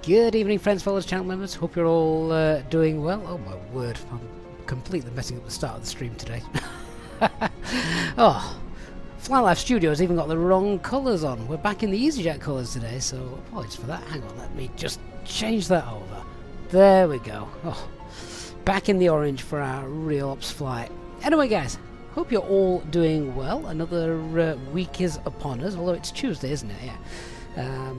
Good evening, friends, followers, channel members. Hope you're all doing well. Oh my word, I'm completely messing up the start of the stream today. Oh, Flylife Studios even got the wrong colours on. We're back in the Easyjet colours today, so apologies for that. Hang on, let me just change that over. There we go. Oh, back in the orange for our real ops flight. Anyway, guys, hope you're all doing well. Another week is upon us, although it's Tuesday, isn't it? Yeah.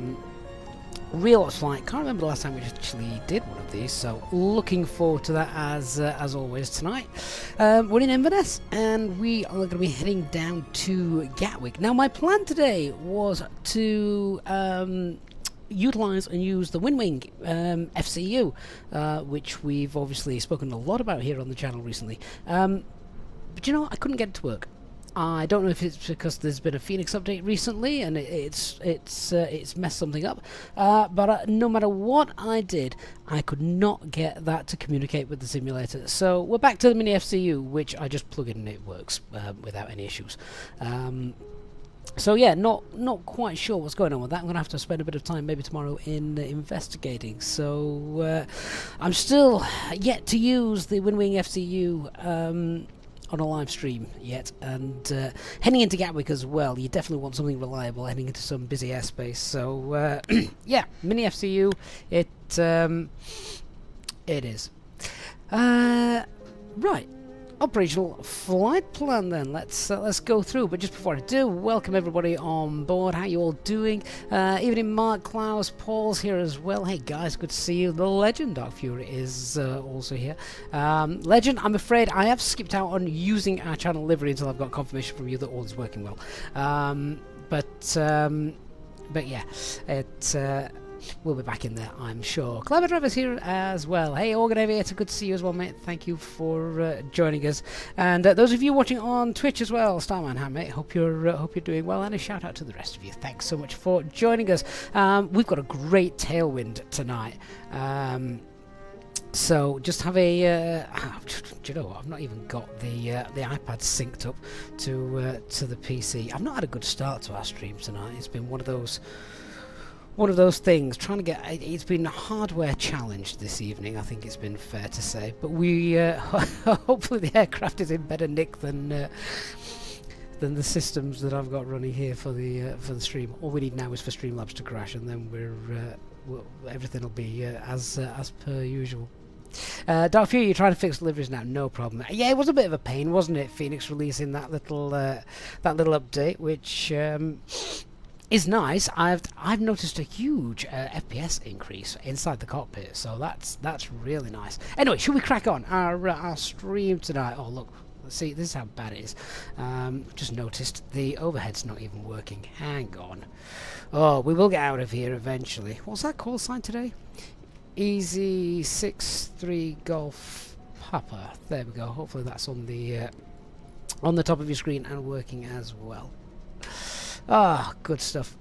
Real ops flight. Can't remember the last time we actually did one of these, so looking forward to that as always tonight. We're in Inverness, and we are going to be heading down to Gatwick. Now, my plan today was to utilise and use the Windwing FCU, which we've obviously spoken a lot about here on the channel recently. But you know, I couldn't get it to work. I don't know if it's because there's been a Fenix update recently and it's messed something up, but no matter what I did, I could not get that to communicate with the simulator. So we're back to the mini FCU, which I just plug in and it works without any issues. So yeah, not quite sure what's going on with that. I'm going to have to spend a bit of time maybe tomorrow in investigating. So I'm still yet to use the Windwing FCU on a live stream yet, and heading into Gatwick as well. You definitely want something reliable heading into some busy airspace. So yeah, mini FCU, it is. Right. Operational flight plan then. Let's go through. But just before I do, welcome everybody on board. How you all doing? Evening, Mark, Klaus, Paul's here as well. Hey guys, good to see you. The legend Dark Fury is also here. Legend, I'm afraid I have skipped out on using our channel livery until I've got confirmation from you that all is working well. But yeah, we'll be back in there, I'm sure. Clever Trevor's here as well. Hey, Organ Aviator, good to see you as well, mate. Thank you for joining us. And those of you watching on Twitch as well, Starman Ham, mate, hope you're doing well. And a shout out to the rest of you. Thanks so much for joining us. We've got a great tailwind tonight. So just have a. Do you know what? I've not even got the iPad synced up to the PC. I've not had a good start to our stream tonight. It's been one of those things, trying to get it's been hardware challenged this evening, I think it's been fair to say, but we hopefully the aircraft is in better nick than the systems that I've got running here for the stream. All we need now is for Streamlabs to crash, and then everything will be as per usual. Dark Fury, you're trying to fix deliveries now, no problem. Yeah, it was a bit of a pain, wasn't it, Phoenix releasing that little update, which is nice. I've noticed a huge FPS increase inside the cockpit, so that's really nice. Anyway, should we crack on our stream tonight? Oh look, let's see, this is how bad it is. Just noticed the overhead's not even working. Hang on. Oh, we will get out of here eventually. What's that call sign today? Easy 63 Golf Papa. There we go. Hopefully that's on the top of your screen and working as well. Ah, good stuff.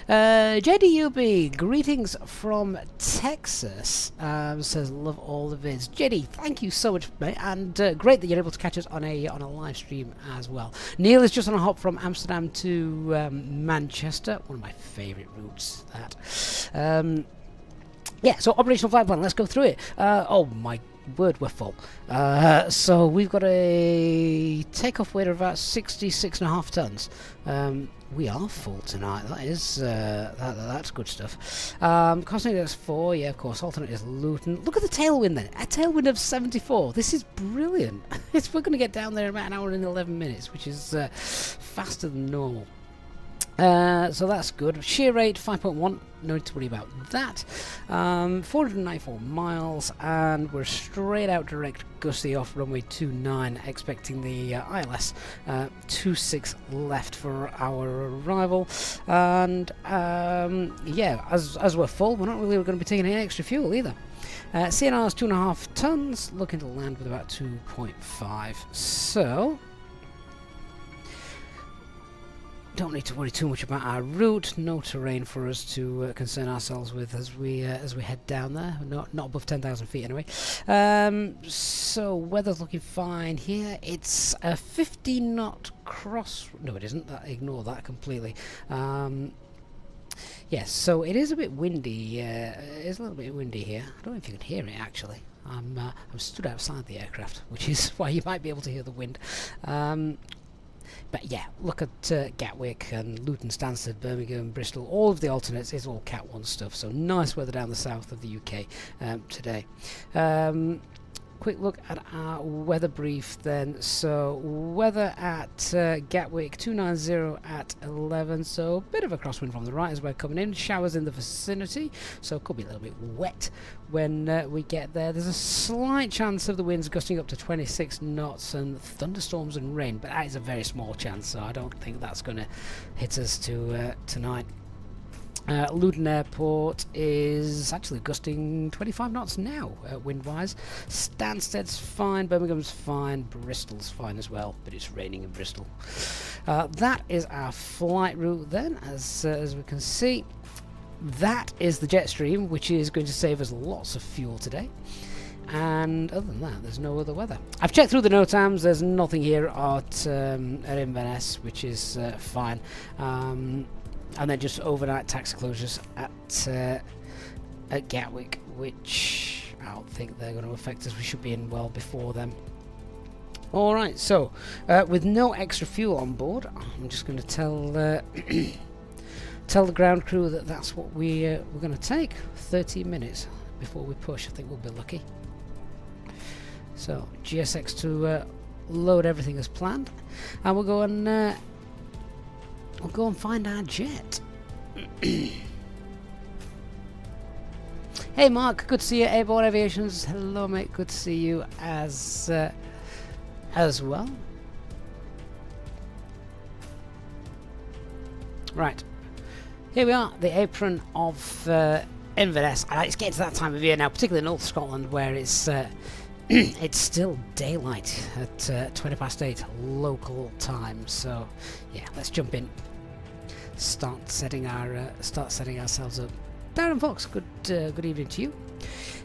JDUB, greetings from Texas. Says love all the vids. JD, thank you so much, mate, and great that you're able to catch us on a live stream as well. Neil is just on a hop from Amsterdam to Manchester, one of my favourite routes. That. Yeah, so operational flight plan. Let's go through it. Oh my word, we're full. So we've got a takeoff weight of about 66.5 tons. We are full tonight. That is that's good stuff. Costing is 4, yeah, of course. Alternate is Luton. Look at the tailwind then. A tailwind of 74. This is brilliant. We're going to get down there in about an hour and 11 minutes, which is faster than normal. So that's good. Shear rate 5.1, no need to worry about that. 494 miles, and we're straight out direct gusty off runway 29, expecting the ILS 26 left for our arrival. And yeah, as we're full, we're not really going to be taking any extra fuel either. CNR is 2.5 tons, looking to land with about 2.5. So don't need to worry too much about our route. No terrain for us to concern ourselves with as we head down there. Not above 10,000 feet anyway. So weather's looking fine here. It's a 50 knot cross. No, it isn't. Ignore that completely. Yes, so it is a bit windy. It is a little bit windy here. I don't know if you can hear it actually. I'm stood outside the aircraft, which is why you might be able to hear the wind. But yeah, look at Gatwick and Luton, Stansted, Birmingham, Bristol. All of the alternates is all Cat 1 stuff. So nice weather down the south of the UK today. Quick look at our weather brief then. So weather at Gatwick 290 at 11, so a bit of a crosswind from the right as we're coming in. Showers in the vicinity, so it could be a little bit wet when we get there. There's a slight chance of the winds gusting up to 26 knots and thunderstorms and rain, but that is a very small chance, so I don't think that's going to hit us tonight. Luton Airport is actually gusting 25 knots now, wind-wise. Stansted's fine, Birmingham's fine, Bristol's fine as well, but it's raining in Bristol. That is our flight route then, as we can see. That is the jet stream, which is going to save us lots of fuel today. And other than that, there's no other weather. I've checked through the NOTAMs, there's nothing here at Inverness, which is fine. And then just overnight taxi closures at Gatwick, which I don't think they're going to affect us. We should be in well before them. Alright, so with no extra fuel on board, I'm just going to tell tell the ground crew that that's what we're going to take. 13 minutes before we push. I think we'll be lucky. So GSX to load everything as planned, and we'll go and find our jet. Hey Mark, good to see you. Airborne Aviations, hello mate, good to see you as well. Right, here we are, the apron of Inverness. It's getting to that time of year now, particularly in North Scotland, where it's it's still daylight at 20 past 8 local time. So yeah, let's jump in. Start setting ourselves up. Darren Fox, good evening to you.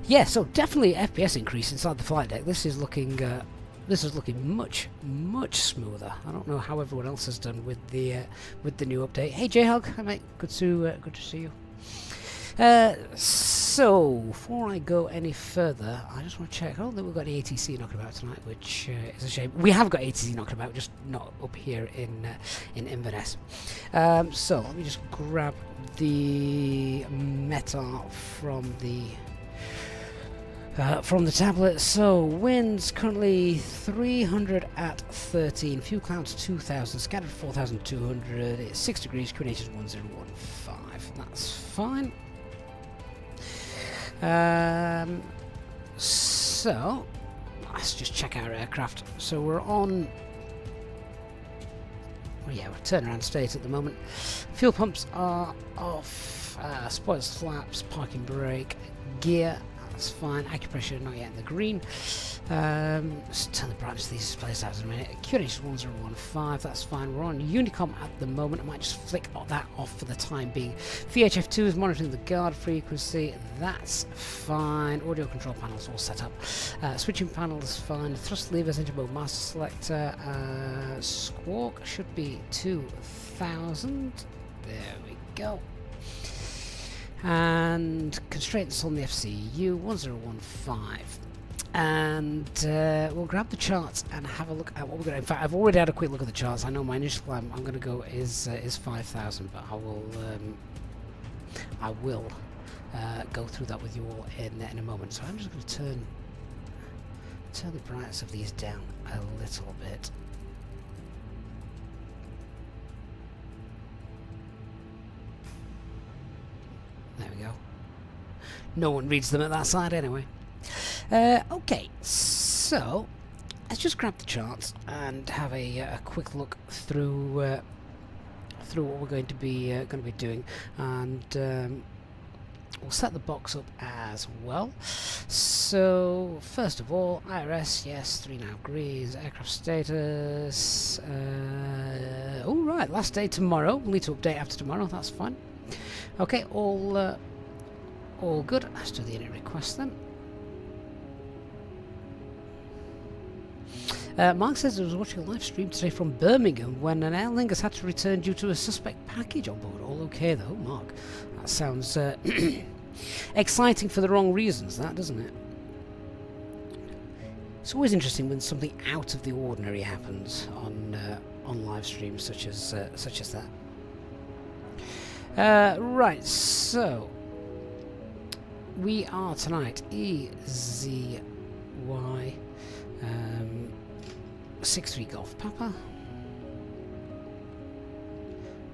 Yeah, so definitely FPS increase inside the flight deck. This is looking much smoother. I don't know how everyone else has done with the new update. Hey J-Hog, hi mate, good to see you. So before I go any further, I just want to check. I don't think we've got any ATC knocking about tonight, which is a shame. We have got ATC knocking about, just not up here in Inverness. So let me just grab the meta from the tablet. So winds currently 300 at 13, fuel clouds 2000, scattered 4200. It's 6 degrees, QNH is 1015. That's fine. So let's just check our aircraft. So we're on, well, yeah, we're turnaround state at the moment. Fuel pumps are off, spoilers, flaps, parking brake, gear, that's fine. Acupressure not yet in the green. Let's turn the brightness of these displays out in a minute. QNH is 1015, that's fine. We're on Unicom at the moment. I might just flick that off for the time being. VHF2 is monitoring the guard frequency, that's fine. Audio control panels all set up. Switching panel is fine. Thrust levers, engine mode, master selector. Squawk should be 2000. There we go. And constraints on the FCU 1015. And we'll grab the charts and have a look at what we're going to. In fact, I've already had a quick look at the charts. I know my initial climb I'm going to go is 5,000, but I will go through that with you all in a moment. So I'm just going to turn the brightness of these down a little bit. There we go. No one reads them at that side anyway. Okay, so let's just grab the charts and have a quick look through what we're going to be doing, and we'll set the box up as well. So first of all, IRS, yes, 3 now greens, aircraft status. All right, last day tomorrow. We'll need to update after tomorrow. That's fine. Okay, all good. Let's do the init request then. Mark says he was watching a live stream today from Birmingham when an Aer Lingus had to return due to a suspect package on board. All okay though, Mark. That sounds exciting for the wrong reasons, that, doesn't it? It's always interesting when something out of the ordinary happens on live streams such as that. Right, so we are tonight EZY 63 Golf Papa.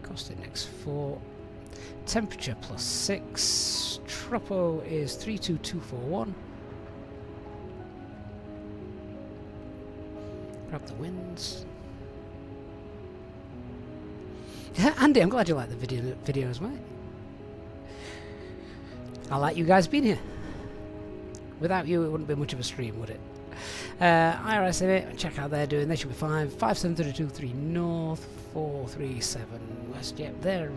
Cost index 4. Temperature +6. Tropo is 32241. Grab the winds. Andy, I'm glad you like the videos, mate. I like you guys being here. Without you, it wouldn't be much of a stream, would it? IRS in it, check out they're doing. They should be fine. 57323 north, 437 west. Yep, they're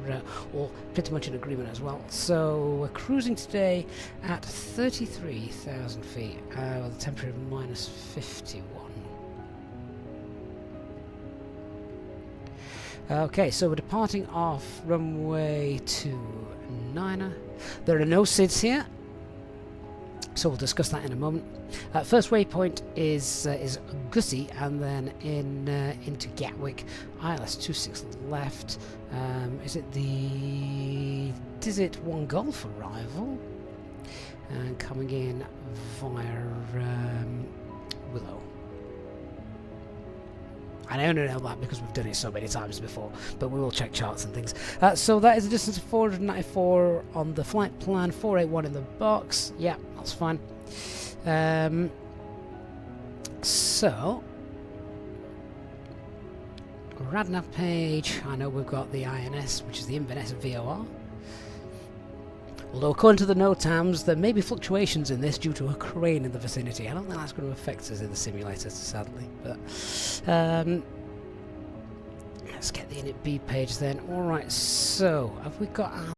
all pretty much in agreement as well. So we're cruising today at 33,000 feet with a temperature of -51. Okay, so we're departing off runway 29er. There are no SIDs here, so we'll discuss that in a moment. First waypoint is Gussie, and then into Gatwick. ILS 26 left. Is it the Dizit 1 Golf arrival? And coming in via Willow. I only know that because we've done it so many times before, but we will check charts and things. So that is a distance of 494 on the flight plan, 481 in the box. Yeah, that's fine. So, RadNav page, I know we've got the INS, which is the Inverness VOR. Although according to the NOTAMs, there may be fluctuations in this due to a crane in the vicinity. I don't think that's going to affect us in the simulator, sadly. But let's get the init B page then. Alright, so have we got our...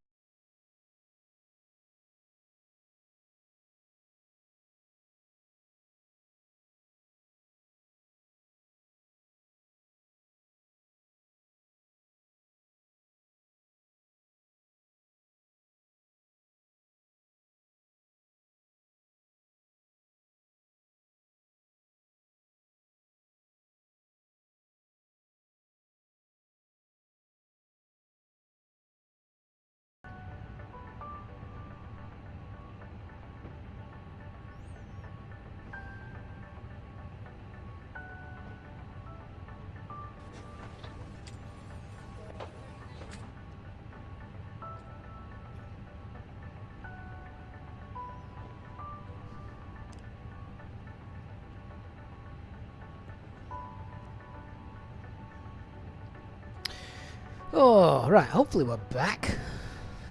Oh, right, hopefully we're back.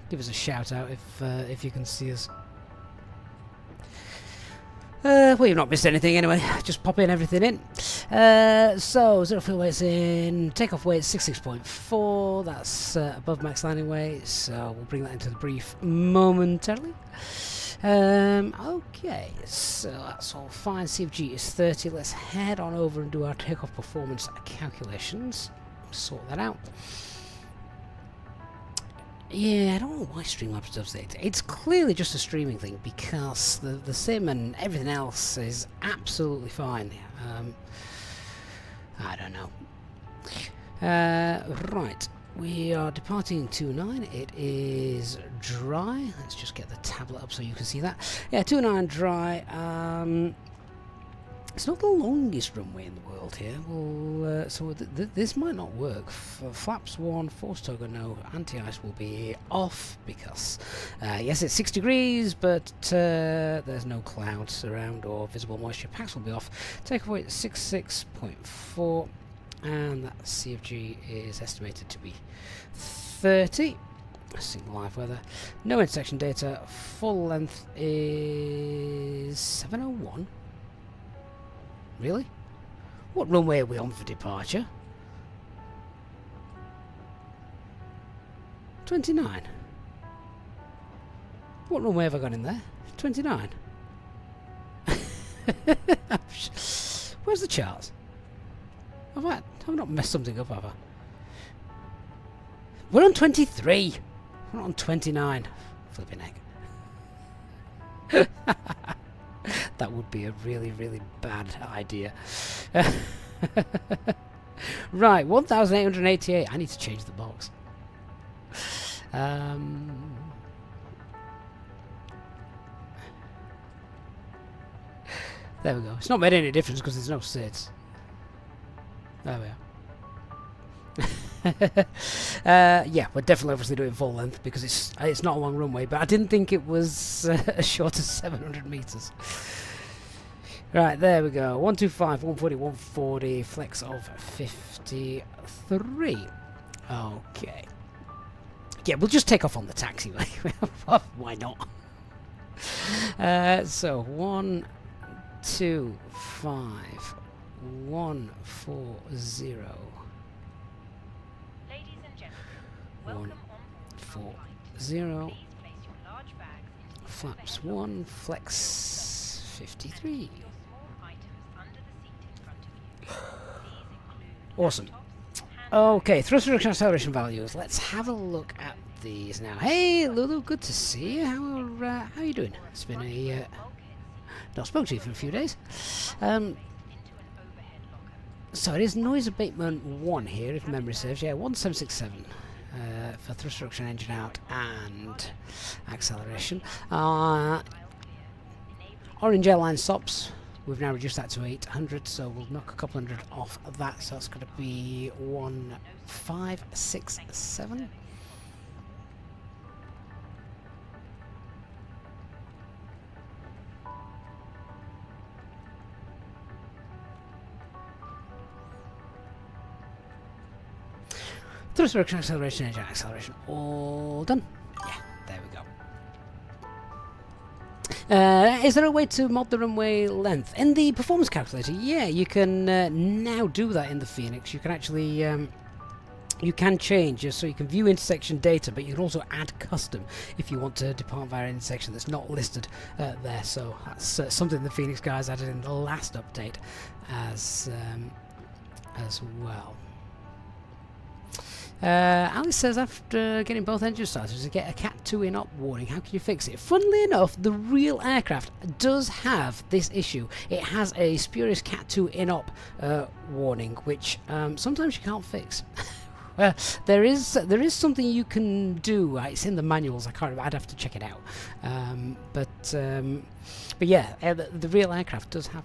Give us a shout out if you can see us. Well, you've not missed anything anyway. Just pop in everything in. So, zero fuel weight's in. Takeoff weight 66.4. That's above max landing weight. So, we'll bring that into the brief momentarily. Okay, so that's all fine. CFG is 30. Let's head on over and do our takeoff performance calculations. Sort that out. Yeah, I don't know why Streamlabs does it. It's clearly just a streaming thing because the sim and everything else is absolutely fine. I don't know. Right, we are departing 29. It is dry. Let's just get the tablet up so you can see that. Yeah, 29 dry. It's not the longest runway in the world here. We'll, so this might not work. For flaps 1, force toggle no, anti-ice will be off because, yes, it's 6 degrees, but there's no clouds around or visible moisture. Packs will be off. Takeoff weight 66.4, and that CFG is estimated to be 30. Single live weather. No intersection data. Full length is 701. Really? What runway are we on for departure? 29. What runway have I got in there? 29. Where's the charts? I've not messed something up, have I? We're on 23. We're not on 29. Flipping heck. That would be a really, really bad idea. Right, 1,888. I need to change the box. There we go. It's not made any difference because there's no sits. There we are. Yeah, we're definitely obviously doing full length because it's not a long runway, but I didn't think it was as short as 700 meters. Right, there we go. 125, 140, 140, flex of 53. Okay. Yeah, we'll just take off on the taxiway. Why not? So 1, 2, 5, 1, 4, 0. Ladies and gentlemen, 1, welcome 4, 0. Please place your large bags into the Flaps overhead 1, flex 53. your small items under the seat in front of you. These include Awesome. laptops, handbags, Okay, thrust reduction acceleration values. Let's have a look at these now. Hey, Lulu, good to see you. How are you doing? It's been a not spoke to you for a few days. into an overhead locker. So it is noise abatement 1 here, if memory serves. Yeah, 1767 for thrust reduction, engine out, and acceleration. Orange airline stops. We've now reduced that to 800, so we'll knock a couple hundred off of that. So that's going to be 1567. Thrust reduction, acceleration, engine acceleration, all done. Yeah, there we go. Is there a way to mod the runway length? In the performance calculator, yeah, you can now do that in the Phoenix. You can actually, you can change, so you can view intersection data, but you can also add custom if you want to depart via an intersection that's not listed there. So that's something the Phoenix guys added in the last update as well. Alice says, after getting both engines started to get a Cat 2 in op warning, how can you fix it? Funnily enough, the real aircraft does have this issue. It has a spurious Cat 2 in op warning, which sometimes you can't fix. There is something you can do. It's in the manuals. I can't remember. I'd have to check it out. But yeah, the real aircraft does have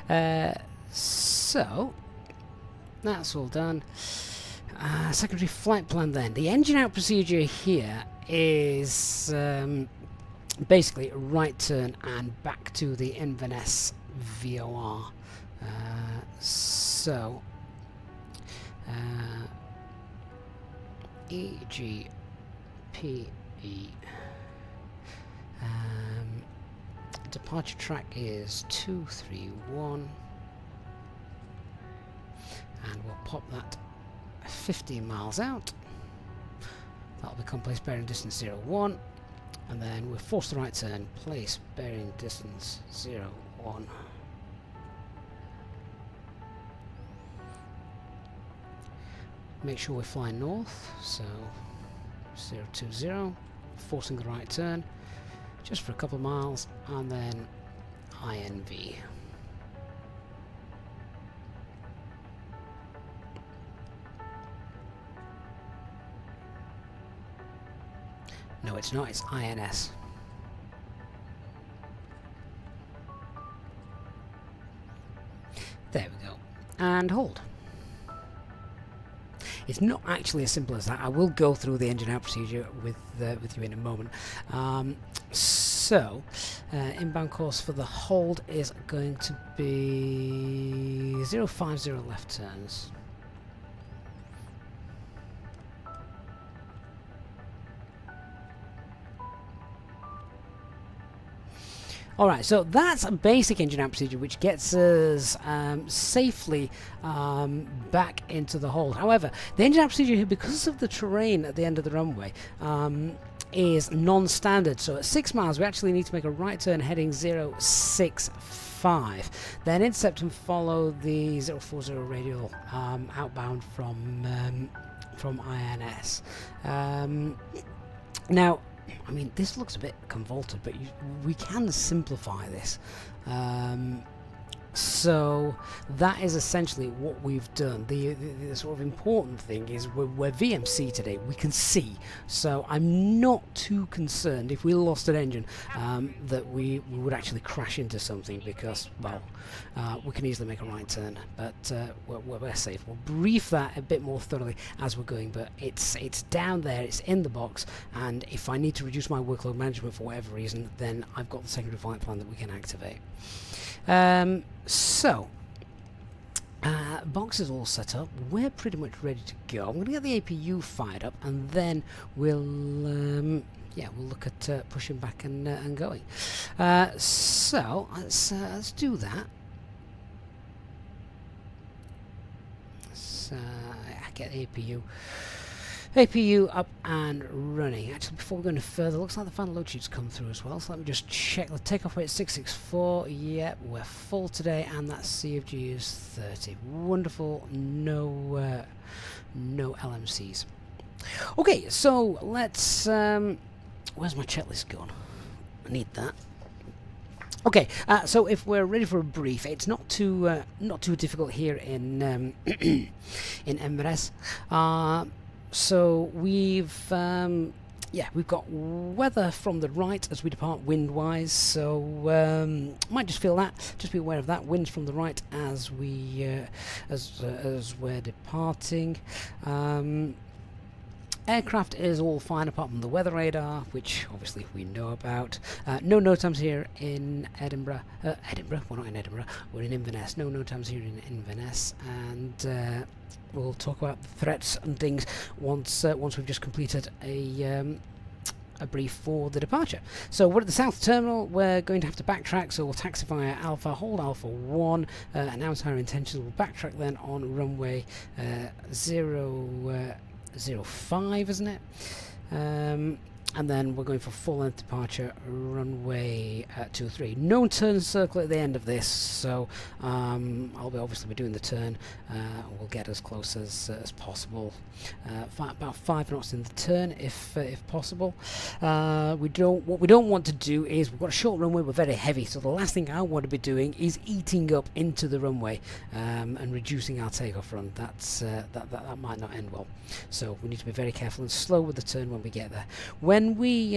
that. So that's all done. Secondary flight plan then. The engine out procedure here is basically right turn and back to the Inverness VOR. So EGPE departure track is 231, and we'll pop that 15 miles out. That'll become place bearing distance 01, and then we'll force the right turn, place bearing distance 01. Make sure we're flying north, so 020, forcing the right turn just for a couple of miles, and then INV. No, it's not, it's INS. There we go. And hold. It's not actually as simple as that. I will go through the engine out procedure with you in a moment. So, inbound course for the hold is going to be 050 left turns. Alright, so that's a basic engine out procedure which gets us safely back into the hold. However, the engine out procedure here, because of the terrain at the end of the runway, is non-standard. So at 6 miles we actually need to make a right turn heading 065. Then intercept and follow the 040 radial outbound from INS. Now, I mean, this looks a bit convoluted, but we can simplify this. So that is essentially what we've done. The sort of important thing is we're VMC today. We can see, so I'm not too concerned if we lost an engine that we would actually crash into something, because, well, we can easily make a right turn. But we're safe. We'll brief that a bit more thoroughly as we're going. But it's down there. It's in the box. And if I need to reduce my workload management for whatever reason, then I've got the secondary flight plan that we can activate. Box is all set up. We're pretty much ready to go. I'm going to get the APU fired up, and then we'll look at pushing back and going. So let's do that. Let's get the APU up and running. Actually, before we go any further, looks like the final load sheet's come through as well. So let me just check the takeoff weight. 664. Yep, we're full today, and that CFG is 30. Wonderful. No LMCs. Okay, so let's. Where's my checklist gone? I need that. Okay, so if we're ready for a brief, it's not too difficult here in in Inverness. So we've got weather from the right as we depart wind-wise. So might just feel that. Just be aware of that. Winds from the right as we as we're departing. Aircraft is all fine apart from the weather radar, which obviously we know about. No NOTAMs here in Edinburgh. Edinburgh? We're not in Edinburgh. We're in Inverness. No NOTAMs here in Inverness. And we'll talk about the threats and things once we've just completed a brief for the departure. So we're at the south terminal. We're going to have to backtrack, so we'll taxi via Alpha, hold Alpha 1, announce our intentions. We'll backtrack then on runway 05, isn't it? And then we're going for full length departure, runway 23. No turn circle at the end of this, so I'll obviously be doing the turn. We'll get as close as possible. About 5 knots in the turn, if possible. What we don't want to do is, we've got a short runway, we're very heavy, so the last thing I want to be doing is eating up into the runway and reducing our takeoff run. That might not end well. So we need to be very careful and slow with the turn when we get there. When we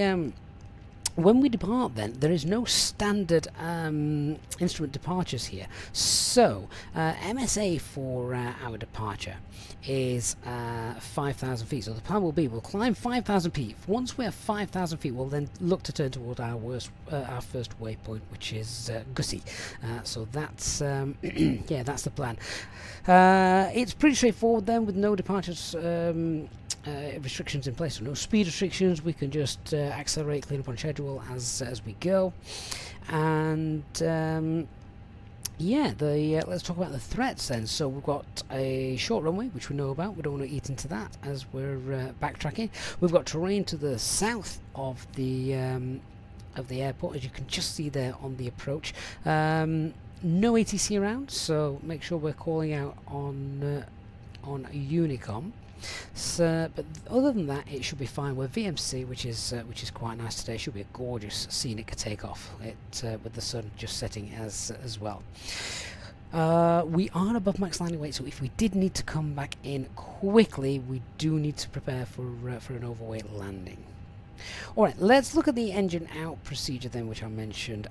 depart, then there is no standard instrument departures here. So MSA for our departure is 5,000 feet. So the plan will be we'll climb 5,000 feet. Once we're 5,000 feet, we'll then look to turn toward our first waypoint, which is Gussie. So that's that's the plan. It's pretty straightforward then, with no departures. Restrictions in place, so no speed restrictions. We can just accelerate, clean up on schedule as we go. And let's talk about the threats then. So we've got a short runway, which we know about. We don't want to eat into that as we're backtracking. We've got terrain to the south of the airport, as you can just see there on the approach. No ATC around, so make sure we're calling out on Unicom. So, but other than that, it should be fine. We're VMC, which is quite nice today. Should be a gorgeous scenic takeoff. With the sun just setting as well. We are above max landing weight, so if we did need to come back in quickly, we do need to prepare for an overweight landing. Alright, let's look at the engine out procedure then, which I mentioned.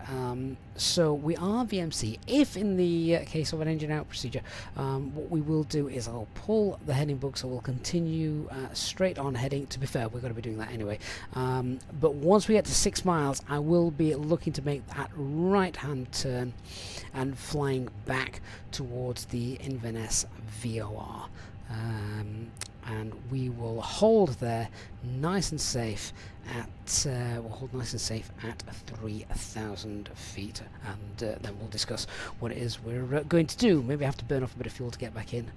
So we are VMC. If in the case of an engine out procedure, what we will do is I'll pull the heading book, so we'll continue straight on heading. To be fair, we're going to be doing that anyway. But once we get to 6 miles, I will be looking to make that right hand turn and flying back towards the Inverness VOR. And we will hold there nice and safe at 3,000 feet, and then we'll discuss what it is we're going to do. Maybe I have to burn off a bit of fuel to get back in.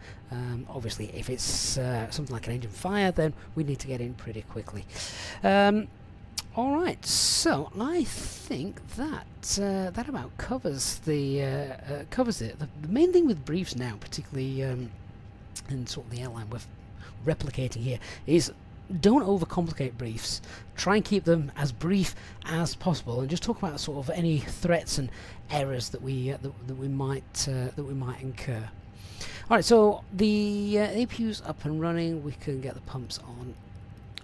Obviously, if it's something like an engine fire, then we need to get in pretty quickly. All right, so I think that that about covers covers it. The main thing with briefs now, particularly in sort of the airline we're replicating here, is don't overcomplicate briefs. Try and keep them as brief as possible, and just talk about sort of any threats and errors that we might incur. All right, so the APU's up and running. We can get the pumps on.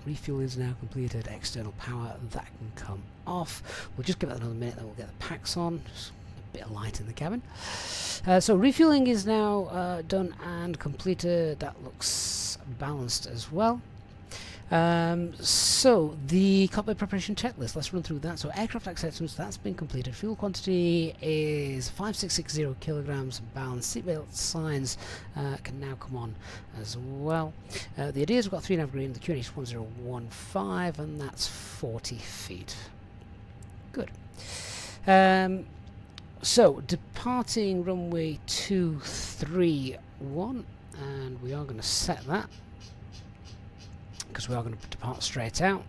Refuel is now completed. External power, that can come off. We'll just give it another minute, then we'll get the packs on. Just a bit of light in the cabin. So refueling is now done and completed. That looks balanced as well. So the cockpit preparation checklist, let's run through that. So aircraft acceptance, that's been completed. Fuel quantity is 5660 kilograms. Balanced seatbelt signs can now come on as well. The ideas, we've got 3 nav green, the QNH 1015, and that's 40 feet. Good. So departing runway 231, and we are going to set that, because we are going to depart straight out,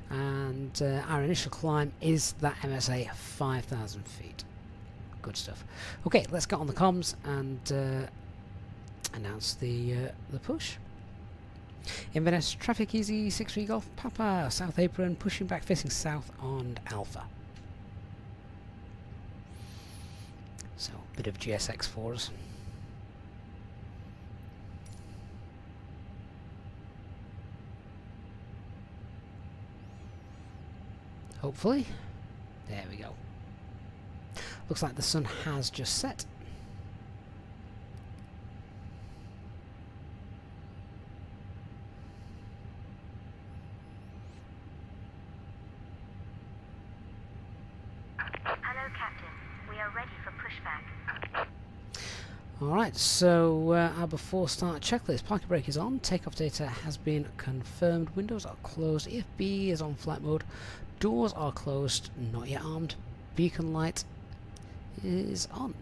and our initial climb is that MSA 5,000 feet. Good stuff. Okay, let's get on the comms and announce the push. Inverness traffic easy 6-3 Golf Papa, south apron, pushing back facing south on Alpha. So a bit of GSX for us. Hopefully. There we go. Looks like the sun has just set. Hello, Captain. We are ready for pushback. Alright, so our before start checklist. Parking brake is on. Takeoff data has been confirmed. Windows are closed. EFB is on flight mode. Doors are closed, not yet armed. Beacon light is on.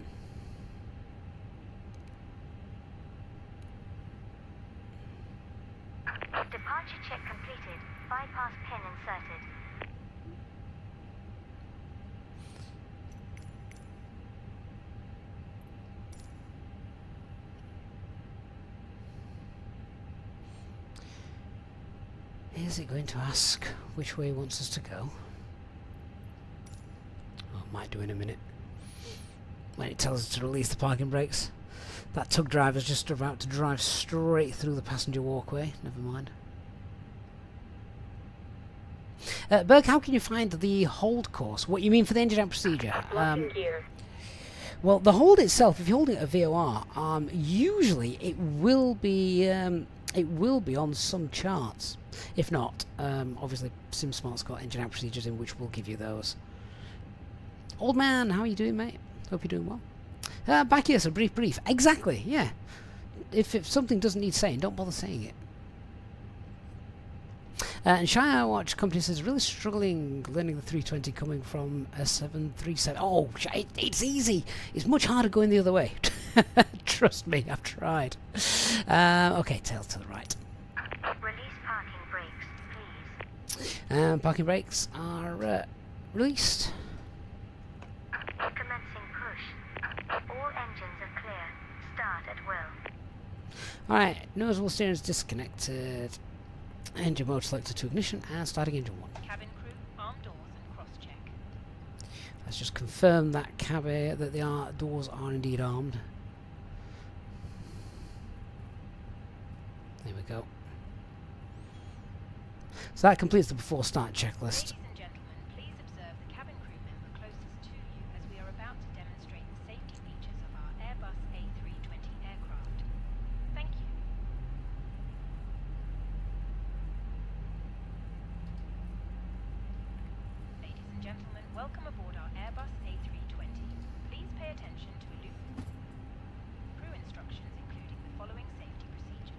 Departure check completed. Bypass pin inserted. Is it going to ask which way it wants us to go? Oh, it might do in a minute. When it tells us to release the parking brakes. That tug driver's just about to drive straight through the passenger walkway. Never mind. Berg, how can you find the hold course? What you mean for the engine out procedure? Well, the hold itself, if you're holding it at VOR, usually it will be on some charts. If not, obviously SimSmart's got engine out procedures in which will give you those. Old man, how are you doing, mate? Hope you're doing well. Back here, so brief. Exactly, yeah. If something doesn't need saying, don't bother saying it. And Shire Watch Company says, really struggling learning the 320 coming from a 737. Oh, it's easy. It's much harder going the other way. Trust me, I've tried. Okay, tails to the right. Release parking brakes, please. Parking brakes are released. Commencing push. All engines are clear. Start at will. Alright, nozzle steering is disconnected. Engine mode selected to ignition and starting engine 1. Cabin crew, arm doors and cross-check. Let's just confirm that the doors are indeed armed. There we go. So that completes the before start checklist. Ladies and gentlemen, please observe the cabin crew member closest to you as we are about to demonstrate the safety features of our Airbus A320 aircraft. Thank you. Ladies and gentlemen, welcome aboard our Airbus A320. Please pay attention to crew instructions, including the following safety procedures.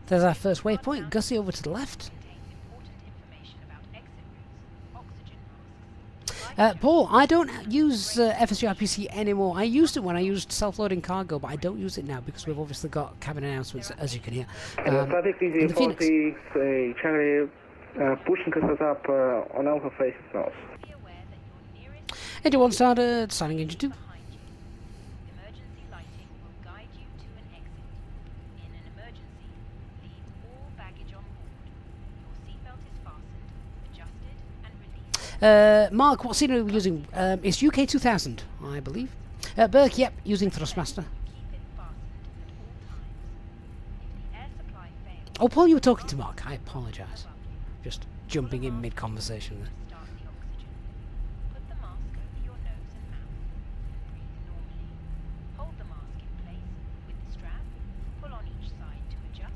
There's our first waypoint. Gussie over to the left. Contains important information about exit routes, oxygen masks. Paul, I don't use FSTraffic anymore. I used it when I used self-loading cargo, but I don't use it now because we've obviously got cabin announcements, as you can hear. Traffic in the Phoenix. Charlie Pushing us up on Alpha facing south. Be aware that your nearest Engine 1 started, starting engine 2. behind you. Emergency lighting will guide you to an exit. In an emergency, leave all baggage on board. Your seatbelt is fastened, adjusted, and released. Mark, what scenery are we using? It's UK 2000, I believe. Burke, yep, using Thrustmaster. Keep it fastened at all times. If the air supply fails, Oh, Paul, you were talking to Mark. I apologise. Just jumping in mid-conversation there. start the oxygen. Put the mask over your nose and mouth and breathe normally. Hold the mask in place with the strap. Pull on each side to adjust.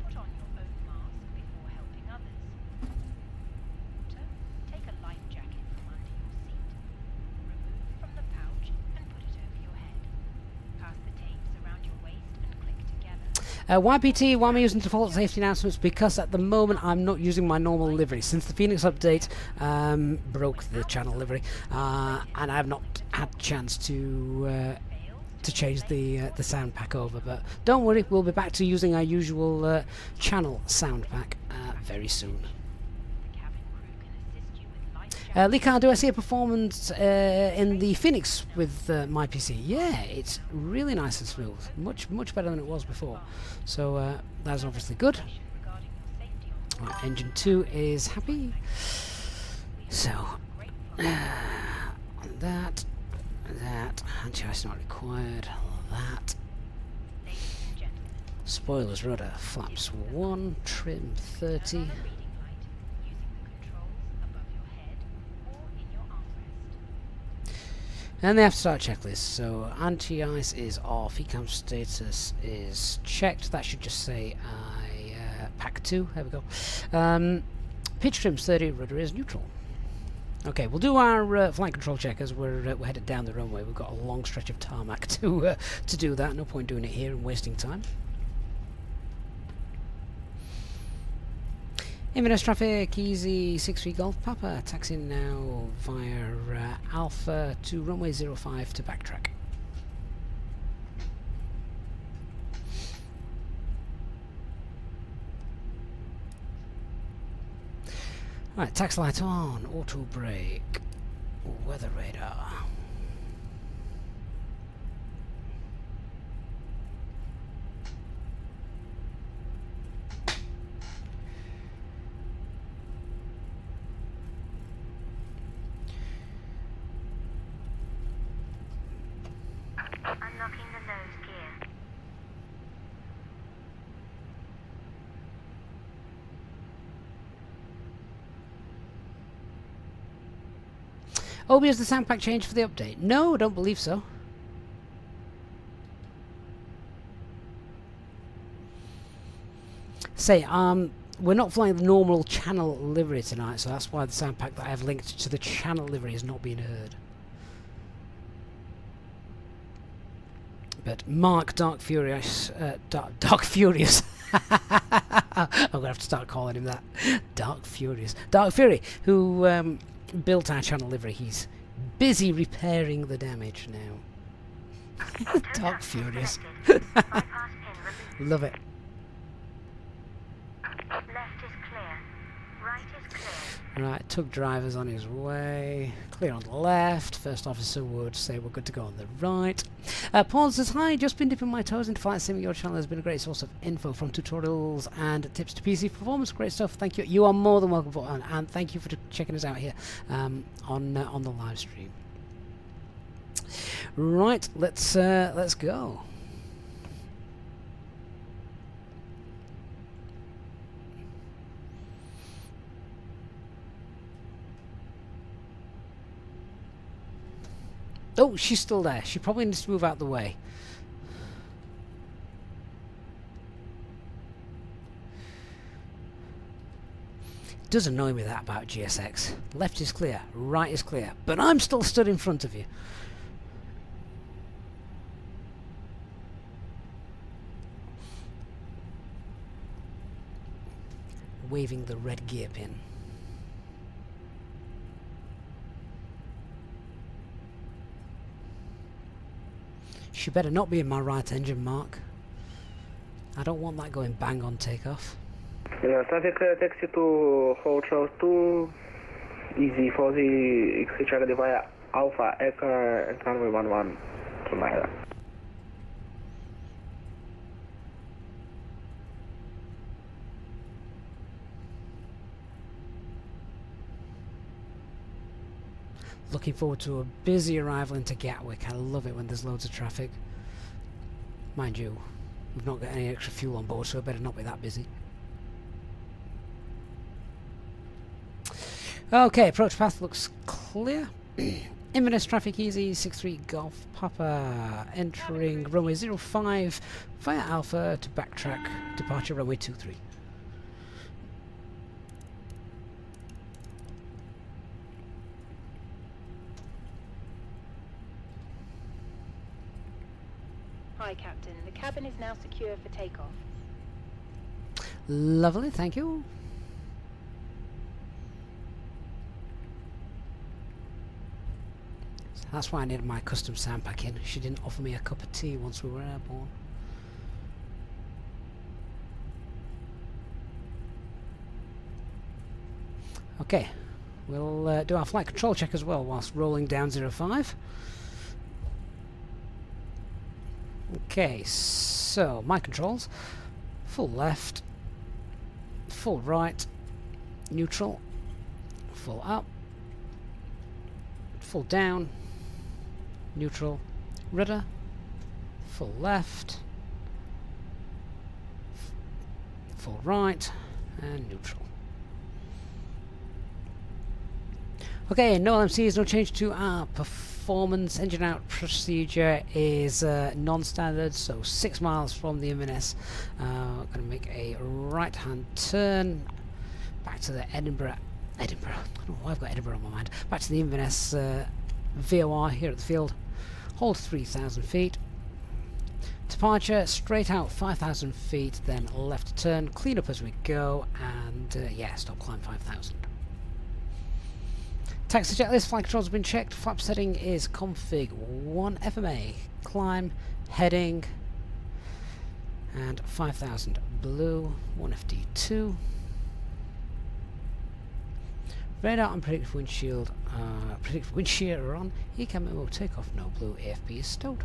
Put on your own mask before helping others. Water. Take a life jacket from under your seat. Remove from the pouch and put it over your head. Pass the tapes around your waist and click together. YPT, why am I using default safety announcements? Because at the moment I'm not using my normal livery. Since the Fenix update broke the channel livery, and I have not had a chance to change the sound pack over. But don't worry, we'll be back to using our usual channel sound pack very soon. The cabin crew can assist you with life Lee Carr, do I see a performance in the Fenix with my PC? Yeah, it's really nice and smooth. Much better than it was before. So that's obviously good. regarding your safety on Right, engine 2 is happy. So, that, anti-ice not required, that. Ladies and gentlemen, Spoilers rudder, flaps 1, trim 30. turn on a reading light using the controls above your head or in your armrest. And the after-start checklist. So anti-ice is off, ecam status is checked. That should just say pack 2. There we go. Pitch trim's 30, rudder is neutral. Okay, we'll do our flight control check as we're headed down the runway. We've got a long stretch of tarmac to do that. No point doing it here and wasting time. Inverness traffic, easy 6-3 Golf Papa, taxiing now via Alpha to runway 05 to backtrack. Right, tax light on, auto brake, weather radar. Unlocking the nose gear. Obi, has the sound pack changed for the update? No, I don't believe so. Say, we're not flying the normal channel livery tonight, so that's why the sound pack that I have linked to the channel livery is not being heard. But Mark Dark Furious, Dark Furious. I'm gonna have to start calling him that. Dark Furious, Dark Fury, who built our channel livery. He's busy repairing the damage now. Dark Furious. Love it. Left is clear. Right is clear. Right, tug driver's on his way. Clear on the left. First officer would say we're good to go on the right. Paul says, hi, just been dipping my toes into flight sim. Your channel has been a great source of info from tutorials and tips to PC performance. Great stuff. Thank you. You are more than welcome for, and thank you for checking us out here on the live stream. Right, let's go. Oh, she's still there. She probably needs to move out the way. It does annoy me that about GSX. Left is clear, right is clear, but I'm still stood in front of you. Waving the red gear pin. She better not be in my right engine, Mark. I don't want that going bang on takeoff. Traffic taxi to Hotel 2, Easy for the Easyjet via Alpha Echo and runway 11 to Naira. Looking forward to a busy arrival into Gatwick. I love it when there's loads of traffic. Mind you, we've not got any extra fuel on board, so it better not be that busy. Okay, approach path looks clear. Inverness traffic easy, 63 Golf Papa, entering runway 05 via Alpha to backtrack, departure runway 23. Hi, Captain. The cabin is now secure for takeoff. Lovely, thank you. So that's why I needed my custom sound pack in. She didn't offer me a cup of tea once we were airborne. Okay, we'll do our flight control check as well whilst rolling down 05. Okay, so my controls: full left, full right, neutral, full up, full down, neutral, rudder, full left, full right, and neutral. Okay, no LMCs, no change to our performance. Engine out procedure is non-standard, so 6 miles from the Inverness. Going to make a right-hand turn back to the Edinburgh. I don't know why I've got Edinburgh on my mind. Back to the Inverness VOR here at the field. Hold 3,000 feet. Departure straight out 5,000 feet, then left turn. Clean up as we go, and yeah, stop climb 5,000. Taxi checklist, flight controls have been checked. Flap setting is config 1 FMA. Climb, heading, and 5,000 blue, 1 FD2. Radar and predictive windshield, predictive wind shear are on. ECAM memo takeoff, no blue, AFP is stowed.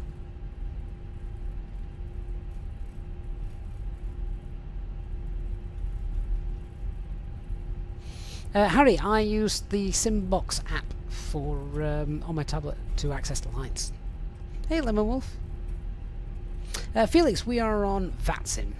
Harry, I use the Simbox app for on my tablet to access the lights. Hey, Lemon Wolf. Felix, we are on VATSIM.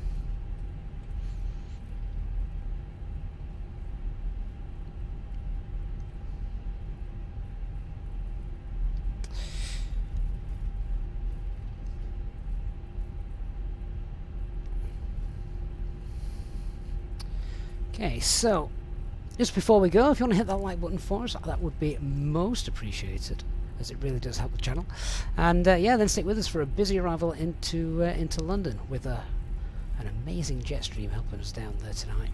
Okay, so just before we go, if you want to hit that like button for us, that would be most appreciated, as it really does help the channel. And yeah, then stick with us for a busy arrival into London with an amazing jet stream helping us down there tonight.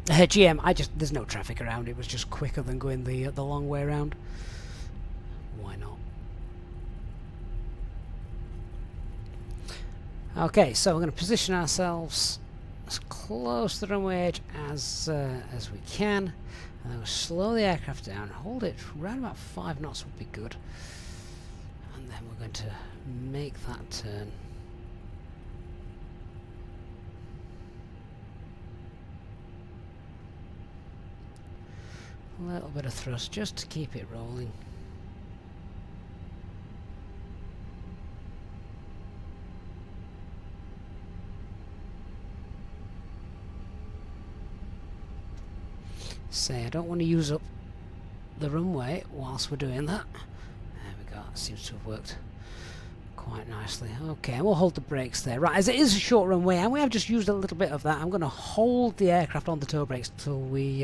GM, there's no traffic around. It was just quicker than going the long way around. Why not? Okay, so we're going to position ourselves as close to the runway edge as we can, and then we'll slow the aircraft down, hold it around about 5 knots would be good, and then we're going to make that turn. A little bit of thrust just to keep it rolling. Say, I don't want to use up the runway whilst we're doing that. There we go, that seems to have worked quite nicely. Okay, and we'll hold the brakes there. Right, as it is a short runway and we have just used a little bit of that, I'm going to hold the aircraft on the toe brakes until we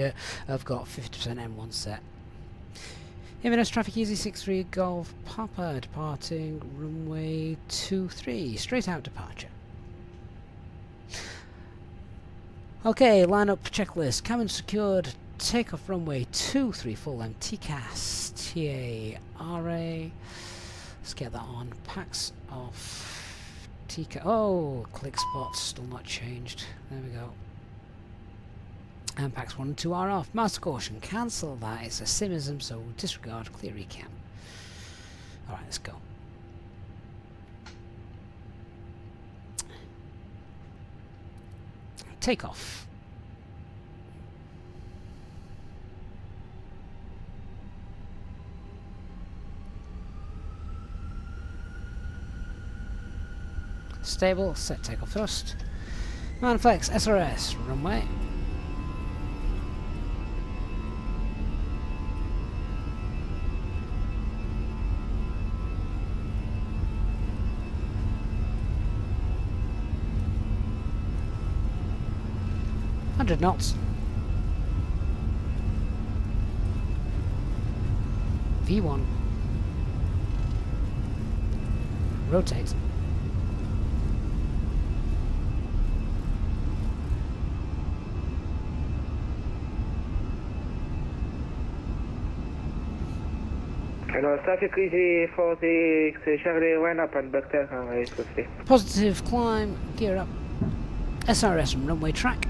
have got 50% M1 set. Inverness traffic easy 63 Golf Papa, departing runway 23, straight out departure. Okay, line up checklist, cabin secured, takeoff runway 23 full MTCAS, TA, RA, Let's get that on. Packs of TK. Oh, click spots still not changed. There we go. And packs 1 and 2 are off. Master caution, cancel that. It's a simism, so disregard, clear recam. Alright, let's go. Take off. Stable, set takeoff thrust. Manflex SRS, runway. Knots. V1. Rotate. Hello, traffic easy for the Charlie, line up and back there. Positive climb, gear up. SRS and runway track.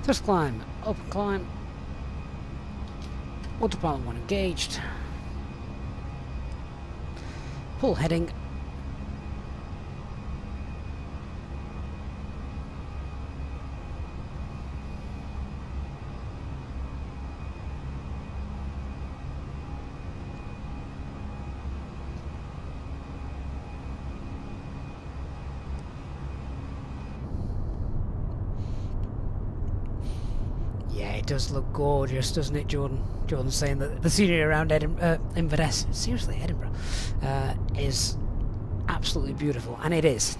Thrust climb, open climb, autopilot 1 engaged, pull heading, it does look gorgeous, doesn't it, Jordan? Jordan's saying that the scenery around Inverness, seriously, Edinburgh, is absolutely beautiful, and it is.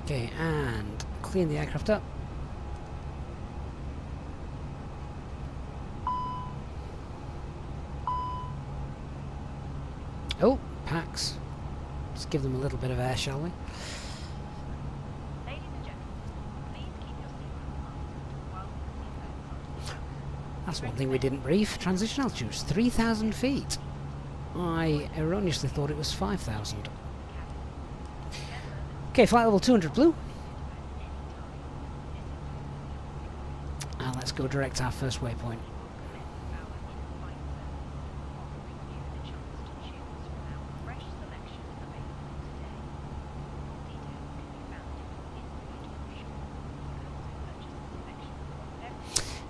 Okay, and clean the aircraft up. Oh, packs. Let's give them a little bit of air, shall we? Ladies and gentlemen, please keep your seatbelts fastened while the seatbelts are. That's one thing we didn't brief. Transition altitude is 3,000 feet. I erroneously thought it was 5,000. Okay, flight level 200 blue. And let's go direct to our first waypoint.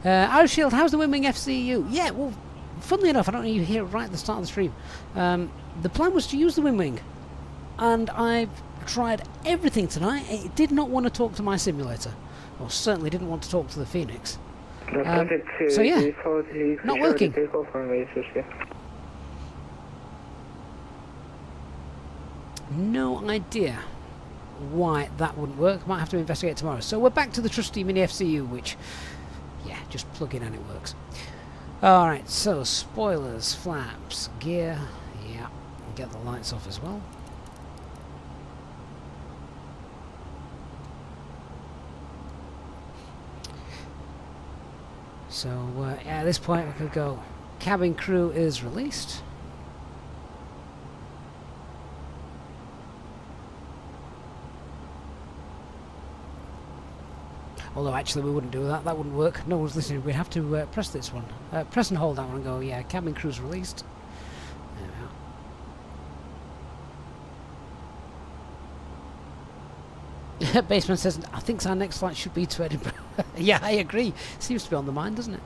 Irish Shield, how's the Wingwing FCU? Yeah, well, funnily enough, I don't know if you hear it right at the start of the stream. The plan was to use the Wingwing, and I've tried everything tonight. It did not want to talk to my simulator, or certainly didn't want to talk to the Phoenix. So yeah, not working. No idea why that wouldn't work. Might have to investigate tomorrow. So we're back to the trusty mini FCU, which, yeah, just plug in and it works. Alright, so spoilers, flaps, gear, yeah, get the lights off as well. So at this point we could go, cabin crew is released. Although actually we wouldn't do that, that wouldn't work. No one's listening, we'd have to press this one. Press and hold that one and go, yeah, cabin crew's released. There we are. Baseman says, I think our next flight should be to Edinburgh. Yeah, I agree. Seems to be on the mind, doesn't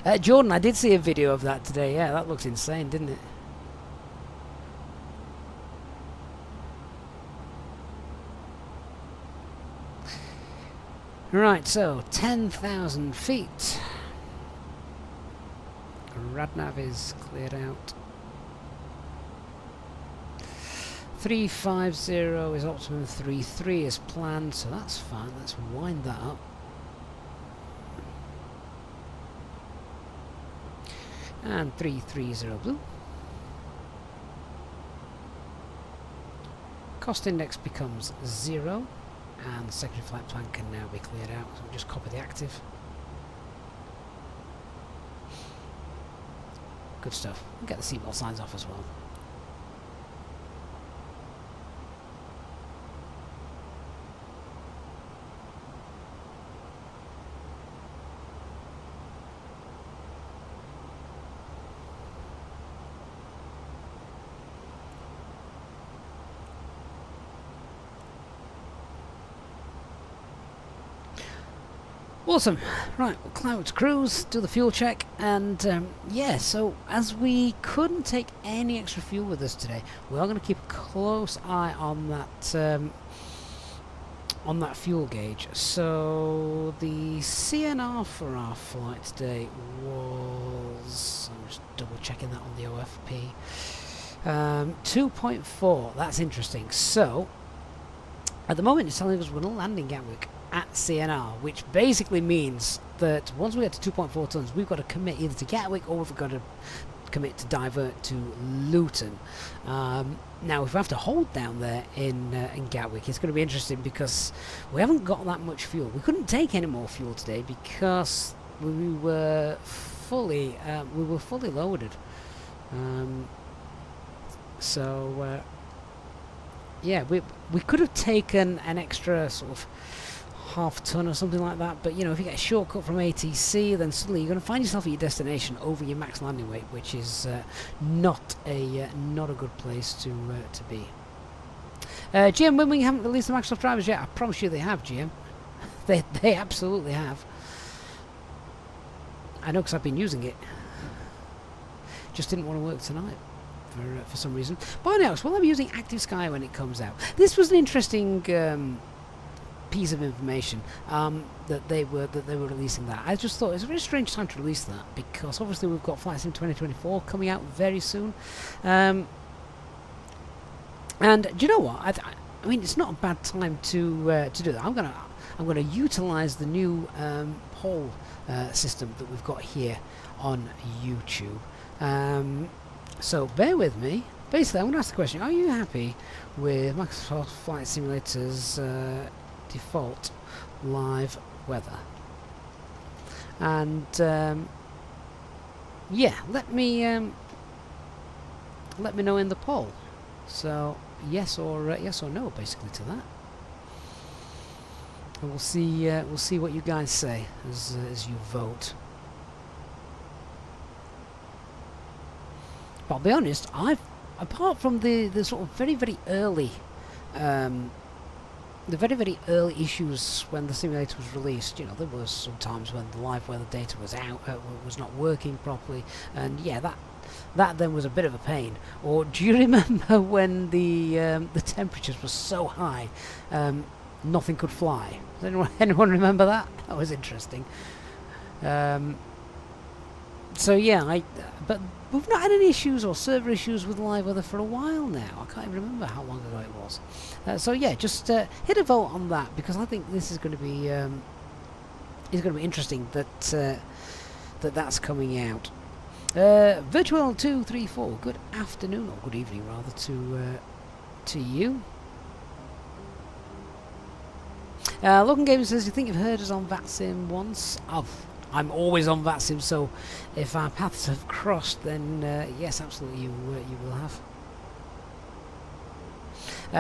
it? Jordan, I did see a video of that today. Yeah, that looks insane, didn't it? Right, so 10,000 feet. Radnav is cleared out. 350 is optimum, 33 is planned, so that's fine. Let's wind that up. And 330 blue. Cost index becomes 0, and the secondary flight plan can now be cleared out. So we'll just copy the active. Good stuff. We'll get the seatbelt signs off as well. Awesome. Right, we'll climb up to cruise, do the fuel check, and yeah, so as we couldn't take any extra fuel with us today, we are going to keep a close eye on that fuel gauge. So the CNR for our flight today was, I'm just double checking that on the OFP, 2.4. That's interesting. So at the moment it's telling us we're going to land in Gatwick at CNR, which basically means that once we get to 2.4 tons, we've got to commit either to Gatwick or we've got to commit to divert to Luton. Now, if we have to hold down there in Gatwick, it's going to be interesting because we haven't got that much fuel. We couldn't take any more fuel today because we were fully loaded. Yeah, we could have taken an extra sort of half ton or something like that, but you know, if you get a shortcut from ATC, then suddenly you're going to find yourself at your destination over your max landing weight, which is not a good place to be. GM Winwing haven't released the Microsoft drivers yet. I promise you they have, GM. They absolutely have. I know because I've been using it. Just didn't want to work tonight for some reason. But else, well, I'm using Active Sky when it comes out. This was an interesting piece of information that they were releasing that. I just thought it was a very strange time to release that because obviously we've got FlightSim 2024 coming out very soon, and do you know what? I mean, it's not a bad time to do that. I'm gonna utilize the new poll system that we've got here on YouTube. So bear with me. Basically, I'm going to ask the question: are you happy with Microsoft Flight Simulator's default live weather? And yeah, let me know in the poll. So yes or no, basically, to that. And we'll see what you guys say as you vote. But I'll be honest, apart from the sort of very early the very early issues when the simulator was released, you know, there was some times when the live weather data was out, was not working properly, and yeah, that then was a bit of a pain. Or do you remember when the temperatures were so high, nothing could fly? Does anyone remember that? That was interesting. So yeah, but we've not had any issues or server issues with live weather for a while now. I can't even remember how long ago it was. So yeah, just hit a vote on that because I think this is going to be interesting that that's coming out. Virtual 234. Good afternoon or good evening rather to you. Logan Games says, you think you've heard us on VATSIM once? I'm always on VATSIM, so if our paths have crossed, then yes, absolutely, you will have.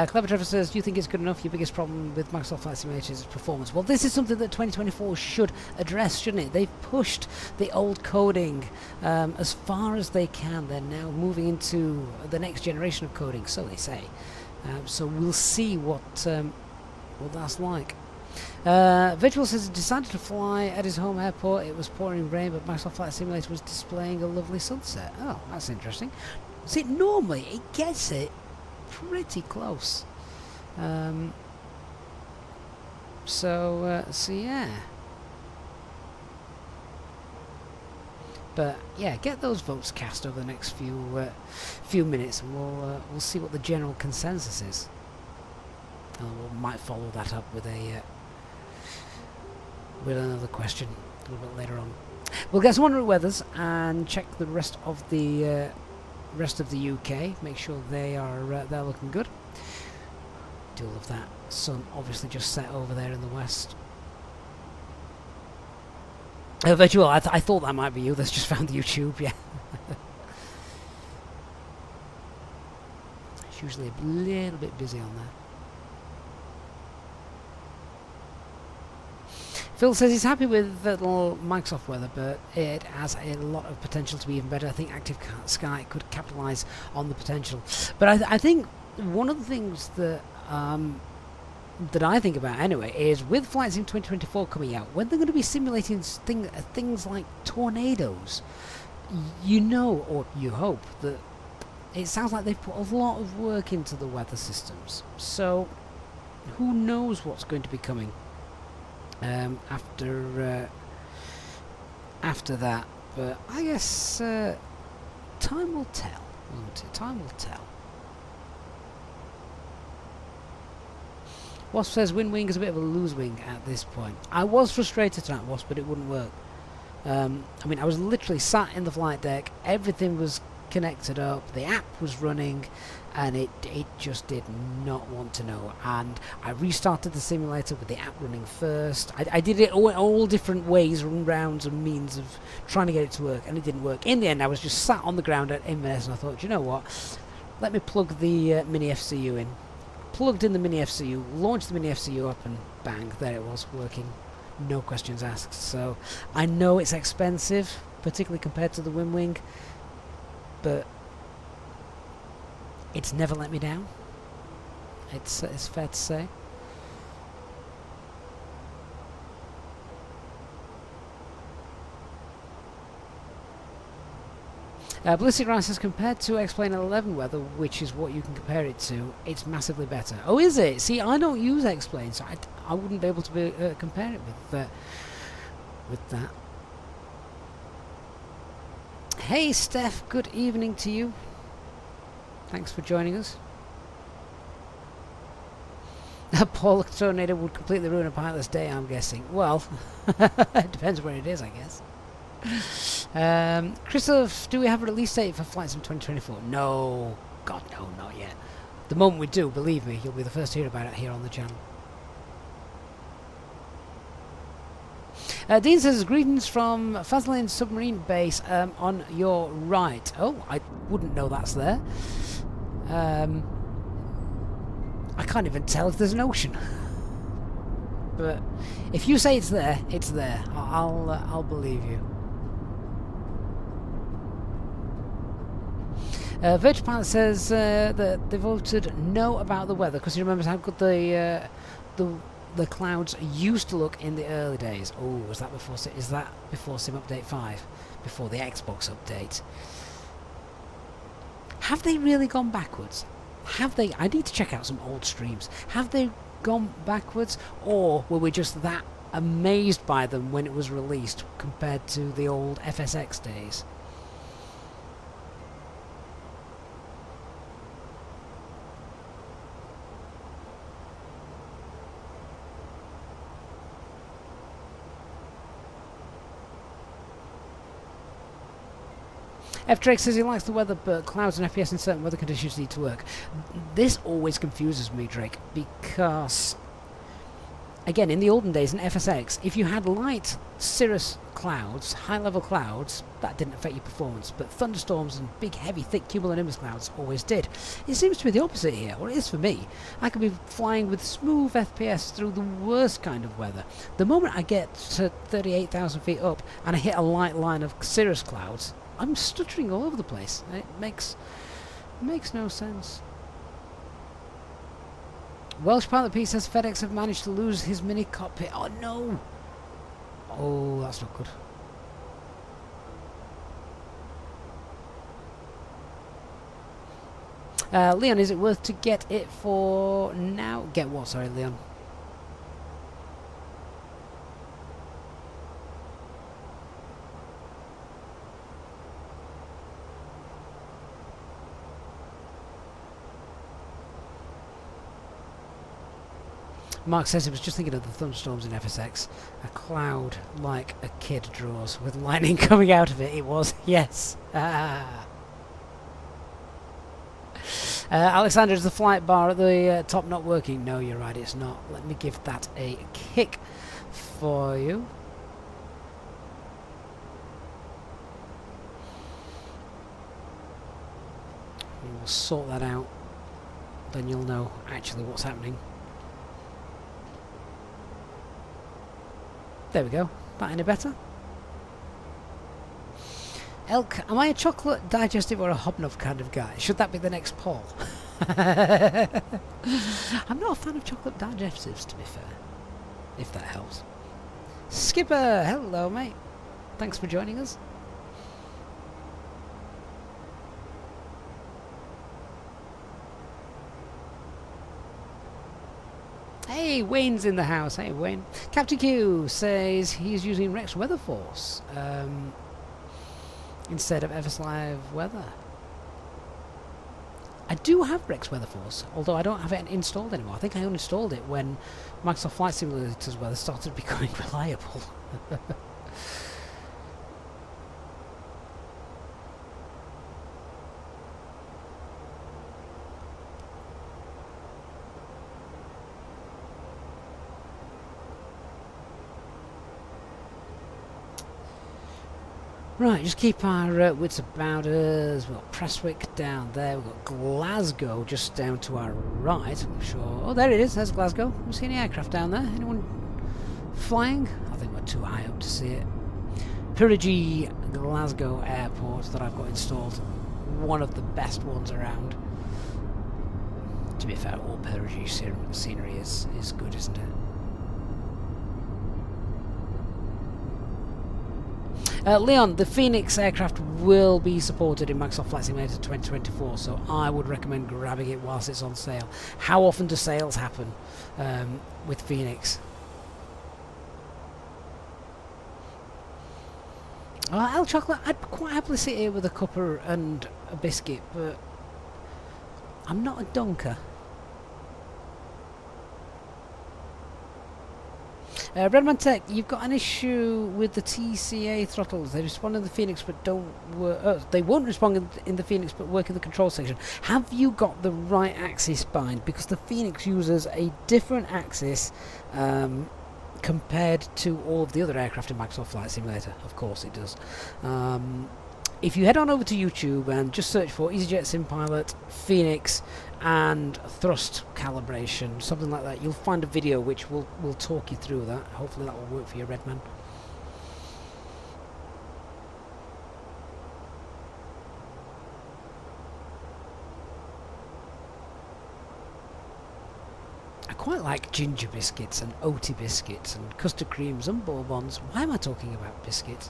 Clever Trevor says, do you think it's good enough? Your biggest problem with Microsoft Flight Simulator is performance. Well, this is something that 2024 should address, shouldn't it? They've pushed the old coding as far as they can. They're now moving into the next generation of coding, so they say. So we'll see what that's like. Virtual says he decided to fly at his home airport. It was pouring rain, but Microsoft Flight Simulator was displaying a lovely sunset. Oh, that's interesting. See, normally it gets it pretty close. So yeah. But yeah, get those votes cast over the next few minutes, and we'll see what the general consensus is. And we might follow that up with another question a little bit later on. We'll get some on route weathers and check the rest of the UK. Make sure they're looking good. Do all of that. Sun obviously just set over there in the west. Virtual, I thought that might be you. That's just found YouTube, yeah. It's usually a little bit busy on there. Phil says he's happy with the little Microsoft weather, but it has a lot of potential to be even better. I think Active Sky could capitalise on the potential. But I think one of the things that that I think about anyway is with Flight Sim 2024 coming out, when they're going to be simulating things like tornadoes, you know, or you hope, that it sounds like they've put a lot of work into the weather systems. So who knows what's going to be coming after that. But I guess time will tell, won't it? Time will tell. Wasp says Wind Wing is a bit of a lose wing at this point. I was frustrated at Wasp, but it wouldn't work. I mean, I was literally sat in the flight deck, everything was connected up, the app was running, and it just did not want to know. And I restarted the simulator with the app running first. I did it all different ways and rounds and means of trying to get it to work, and it didn't work. In the end, I was just sat on the ground at Inverness, and I thought, you know what, let me plug the mini FCU in. Plugged in the mini FCU, launched the mini FCU up, and bang, there it was, working. No questions asked. So I know it's expensive, particularly compared to the Wind Wing, but it's never let me down. It's fair to say. Ballistic Rice says, compared to X-Plane 11 weather, which is what you can compare it to, it's massively better. Oh, is it? See, I don't use X-Plane, so I wouldn't be able to compare it with that. Hey, Steph, good evening to you. Thanks for joining us. A polar tornado would completely ruin a pilot's day, I'm guessing. Well, it depends where it is, I guess. Christoph, do we have a release date for Flight Sim 2024? No. God, no, not yet. The moment we do, believe me, you'll be the first to hear about it here on the channel. Dean says, greetings from Faslane Submarine Base on your right. Oh, I wouldn't know that's there. I can't even tell if there's an ocean. But if you say it's there, it's there. I'll believe you. Virtual Pilot says that they voted no about the weather because he remembers how good the clouds used to look in the early days. Oh, was that before? Is that before Sim Update 5? Before the Xbox update? Have they really gone backwards? Have they? I need to check out some old streams. Have they gone backwards, or were we just that amazed by them when it was released compared to the old FSX days? F-Drake says he likes the weather, but clouds and FPS in certain weather conditions need to work. This always confuses me, Drake, because, again, in the olden days in FSX, if you had light cirrus clouds, high-level clouds, that didn't affect your performance, but thunderstorms and big, heavy, thick cumulonimbus clouds always did. It seems to be the opposite here, or it is for me. I could be flying with smooth FPS through the worst kind of weather. The moment I get to 38,000 feet up and I hit a light line of cirrus clouds, I'm stuttering all over the place. It makes no sense. Welsh Pilot P says FedEx have managed to lose his mini cockpit. Oh no! Oh, that's not good. Leon, is it worth to get it for now? Get what? Sorry, Leon. Mark says he was just thinking of the thunderstorms in FSX. A cloud like a kid draws with lightning coming out of it. It was, yes. Alexander, is the flight bar at the top not working? No, you're right, it's not. Let me give that a kick for you. We'll sort that out. Then you'll know actually what's happening. There we go. That any better? Elk, am I a chocolate digestive or a hobnob kind of guy? Should that be the next poll? I'm not a fan of chocolate digestives, to be fair. If that helps. Skipper, hello mate. Thanks for joining us. Hey, Wayne's in the house. Hey, Wayne. Captain Q says he's using Rex Weather Force instead of FS Live Weather. I do have Rex Weather Force, although I don't have it installed anymore. I think I uninstalled it when Microsoft Flight Simulator's weather started becoming reliable. Right, just keep our wits about us. We've got Prestwick down there. We've got Glasgow just down to our right. I'm sure. Oh, there it is. There's Glasgow. Do you see any aircraft down there? Anyone flying? I think we're too high up to see it. Pirigi Glasgow Airport that I've got installed. One of the best ones around. To be fair, all Pirigi scenery is good, isn't it? Leon, the Fenix aircraft will be supported in Microsoft Flight Simulator 2024, so I would recommend grabbing it whilst it's on sale. How often do sales happen with Fenix? El Chocolate, I'd quite happily sit here with a cuppa and a biscuit, but I'm not a donker. Redman Tech, you've got an issue with the TCA throttles. They respond in the Phoenix but don't work. They won't respond in the Phoenix but work in the control section. Have you got the right axis bind? Because the Phoenix uses a different axis compared to all of the other aircraft in Microsoft Flight Simulator. Of course it does. If you head on over to YouTube and just search for Easyjet SimPilot, Phoenix and thrust calibration, something like that, you'll find a video which will talk you through that. Hopefully that will work for you, Redman. I quite like ginger biscuits and oaty biscuits and custard creams and bourbons. Why am I talking about biscuits?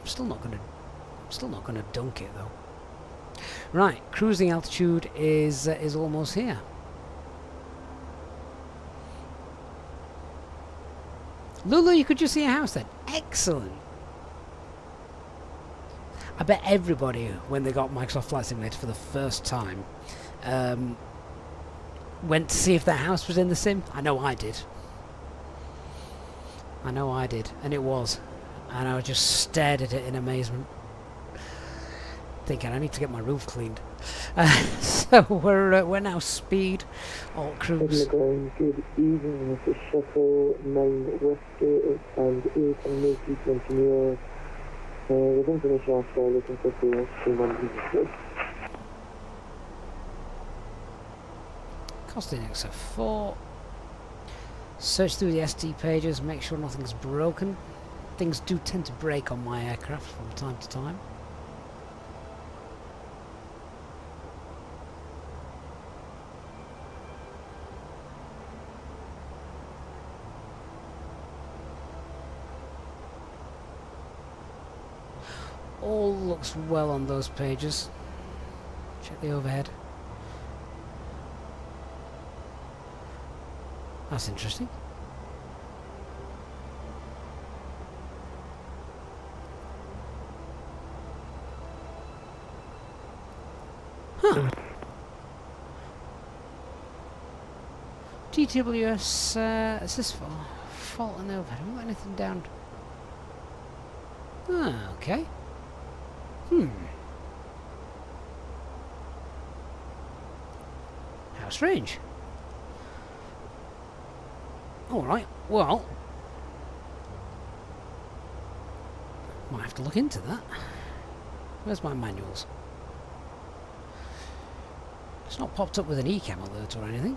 I'm still not gonna dunk it though. Right, cruising altitude is almost here. Lulu, you could just see a house then. Excellent. I bet everybody, when they got Microsoft Flight Simulator for the first time, went to see if their house was in the sim. I know I did. And it was. And I just stared at it in amazement, thinking I need to get my roof cleaned. So we're now speed alt cruise. Good evening, this is Shuttle 9 Whiskey and 8 on the 320 near with information after looking for the 31. Costing XF4. Search through the SD pages, make sure nothing's broken. Things do tend to break on my aircraft from time to time. All looks well on those pages. Check the overhead. That's interesting. Huh. GWS, is this for fault and overhead? I haven't got anything down. Ah, okay. How strange. Alright, well, might have to look into that. Where's my manuals? It's not popped up with an ECAM alert or anything.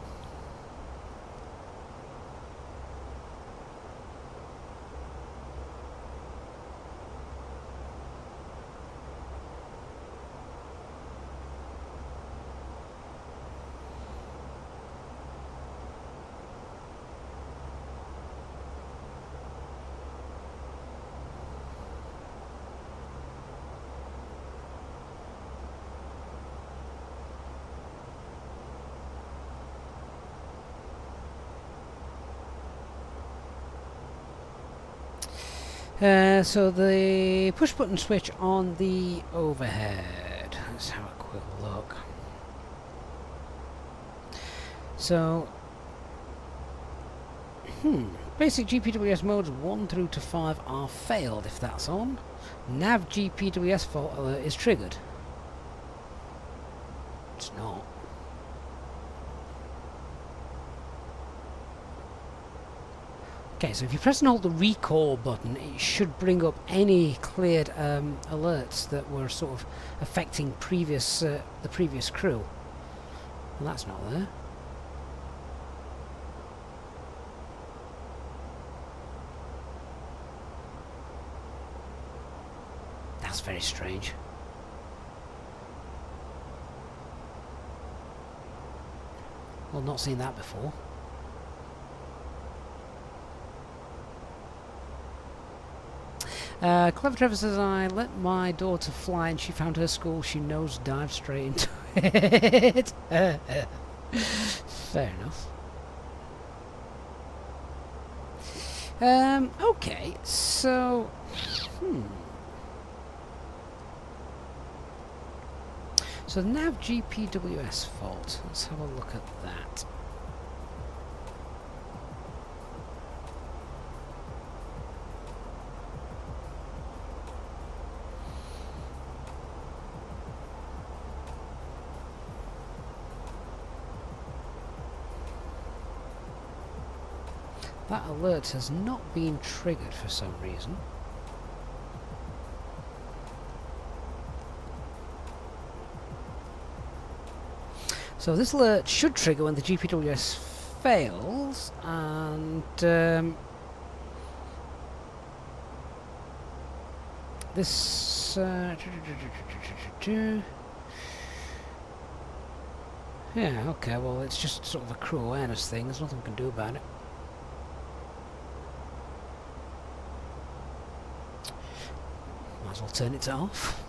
So the push button switch on the overhead. Let's have a quick look. So, basic GPWS modes 1 through to 5 are failed if that's on. Nav GPWS fault alert is triggered. It's not. Okay, so if you press and hold the recall button, it should bring up any cleared alerts that were sort of affecting the previous crew. Well, that's not there. That's very strange. Well, not seen that before. Clever Trevor says, I let my daughter fly and she found her school, she nose dived straight into it. Fair enough. Okay, so... So the nav GPWS fault, let's have a look at that. That alert has not been triggered for some reason. So this alert should trigger when the GPWS fails, and this yeah, okay, well it's just sort of a crew awareness thing, there's nothing we can do about it. Might as well turn it off.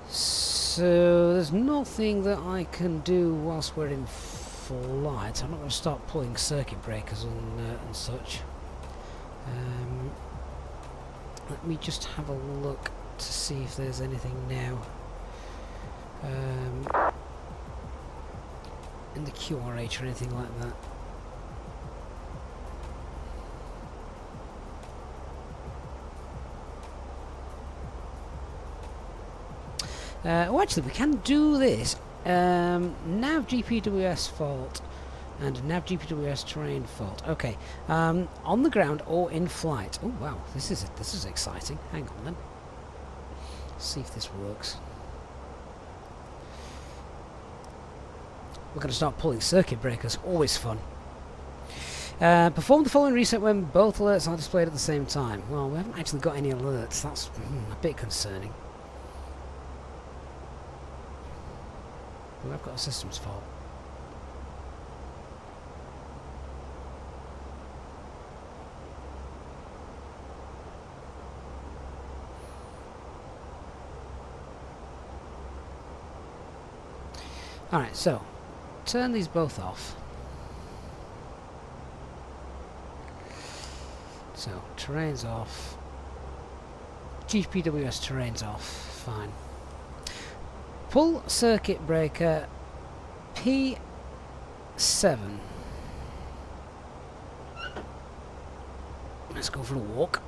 So there's nothing that I can do whilst we're in flight. I'm not going to start pulling circuit breakers and such. Let me just have a look to see if there's anything now in the QRH or anything like that. Oh, actually, we can do this. Nav GPWS fault and Nav GPWS terrain fault. Okay, on the ground or in flight. Oh wow, this is exciting. Hang on then. Let's see if this works. We're going to start pulling circuit breakers. Always fun. Perform the following reset when both alerts are displayed at the same time. Well, we haven't actually got any alerts. That's a bit concerning. Well, I've got a systems fault. Alright, so turn these both off. So, terrain's off. GPWS terrain's off. Fine. Pull circuit breaker P7. Let's go for a walk.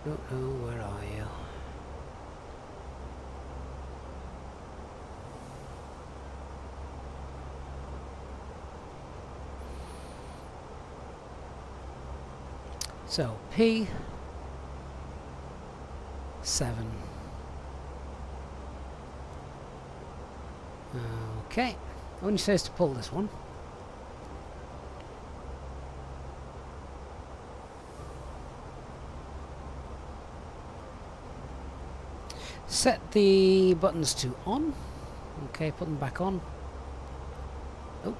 Don't know, where are you? So P7. Okay. Only says to pull this one. Set the buttons to on. Okay, put them back on. Oh.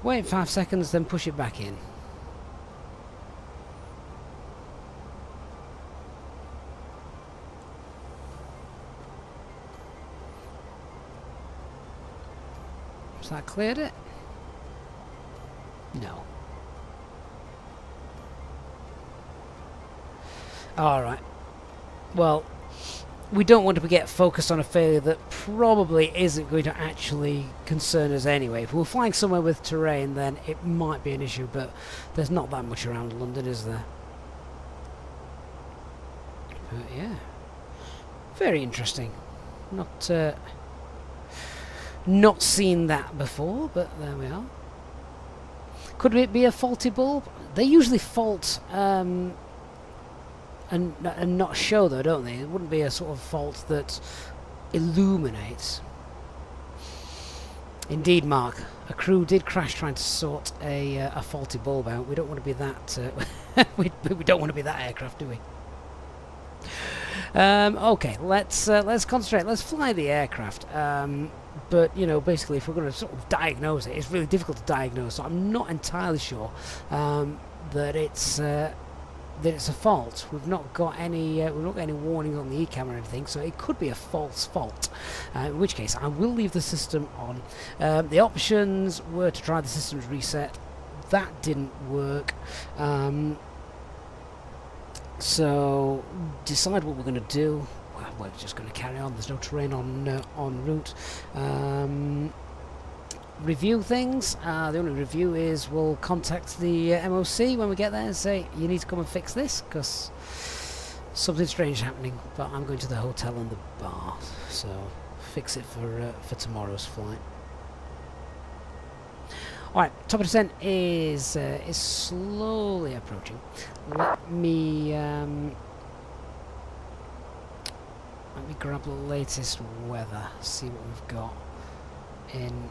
Wait 5 seconds, then push it back in. Has that cleared it? No. Alright. Well, we don't want to get focused on a failure that probably isn't going to actually concern us anyway. If we're flying somewhere with terrain, then it might be an issue, but there's not that much around London, is there? But yeah. Very interesting. Not seen that before, but there we are. Could it be a faulty bulb? They usually fault and not show, though, don't they? It wouldn't be a sort of fault that illuminates. Indeed, Mark. A crew did crash trying to sort a faulty bulb out. We don't want to be that. We don't want to be that aircraft, do we? Okay, let's concentrate. Let's fly the aircraft. But you know, basically, if we're going to sort of diagnose it, it's really difficult to diagnose. So I'm not entirely sure that it's a fault. We've not got any warnings on the ECAM or anything, so it could be a false fault. In which case, I will leave the system on. The options were to try the system's reset. That didn't work. So decide what we're going to do. Well, we're just going to carry on. There's no terrain on route. Review things. The only review is we'll contact the MOC when we get there and say you need to come and fix this because something strange is happening. But I'm going to the hotel and the bar, so fix it for tomorrow's flight. All right, top of descent is slowly approaching. Let me grab the latest weather. See what we've got in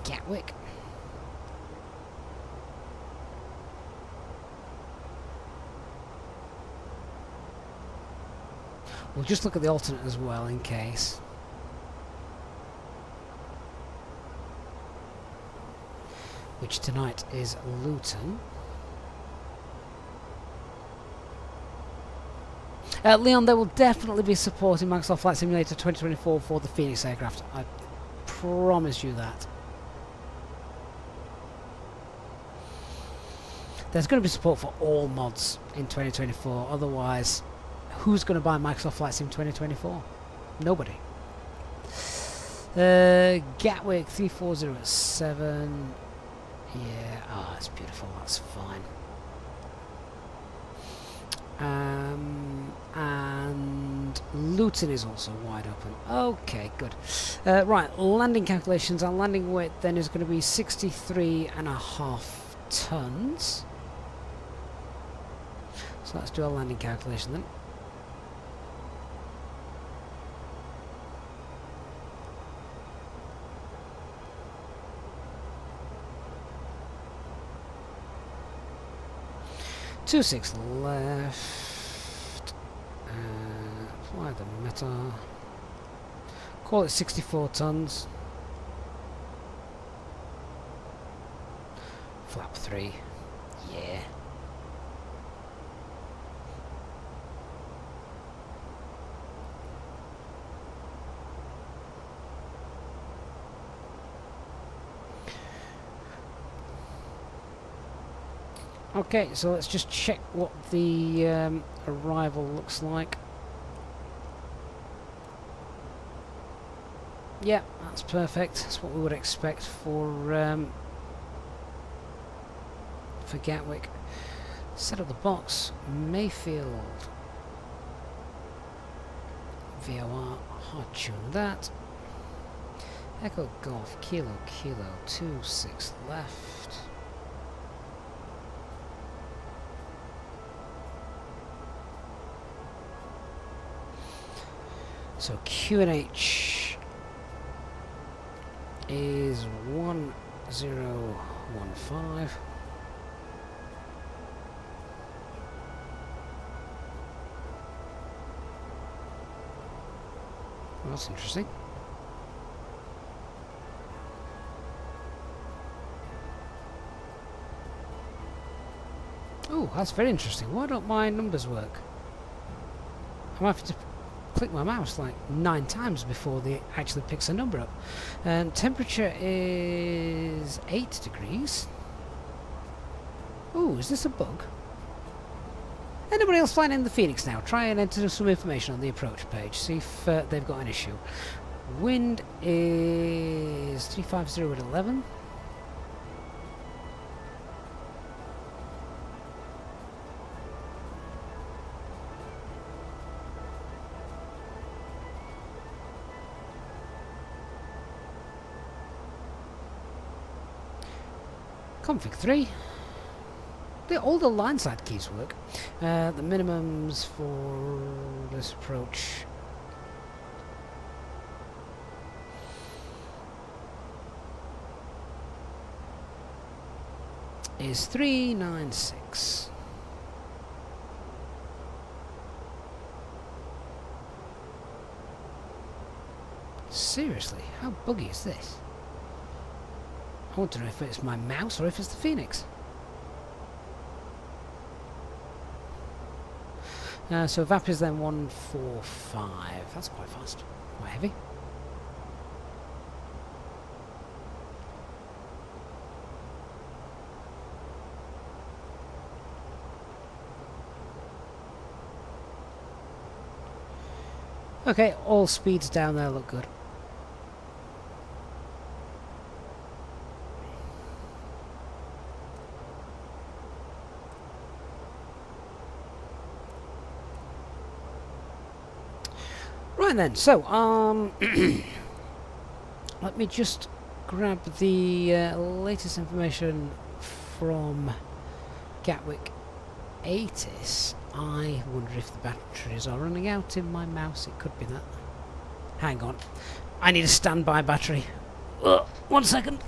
Gatwick. We'll just look at the alternate as well in case. Which tonight is Luton. Leon, they will definitely be supporting Microsoft Flight Simulator 2024 for the Fenix aircraft. I promise you that. There's going to be support for all mods in 2024. Otherwise, who's going to buy Microsoft Flight Sim 2024? Nobody. Gatwick 3407. Yeah, oh, that's beautiful. That's fine. And Luton is also wide open. Okay, good. Right, landing calculations. Our landing weight then is going to be 63.5 tons. So let's do a landing calculation then. Two six left. Apply the meta. Call it 64 tons. Flap 3. Yeah. Okay, so let's just check what the arrival looks like. Yeah, that's perfect. That's what we would expect for Gatwick. Set up the box. Mayfield. VOR. Hard tune that. Echo Golf. Kilo Kilo 26 left. So QNH is 1015. Well, that's interesting. Oh, that's very interesting. Why don't my numbers work? I'm having to click my mouse like 9 times before it actually picks a number up. And temperature is 8 degrees. Ooh, is this a bug? Anybody else flying in the Phoenix now? Try and enter some information on the approach page. See if they've got an issue. Wind is 350 at 11. Config 3. All the line side keys work. The minimums for this approach is 396. Seriously, how buggy is this? I want to know if it's my mouse or if it's the Phoenix. So VAP is then 145. That's quite fast. Quite heavy. Okay, all speeds down there look good. Right then, so let me just grab the latest information from Gatwick ATIS. I wonder if the batteries are running out in my mouse. It could be that. Hang on, I need a standby battery. 1 second.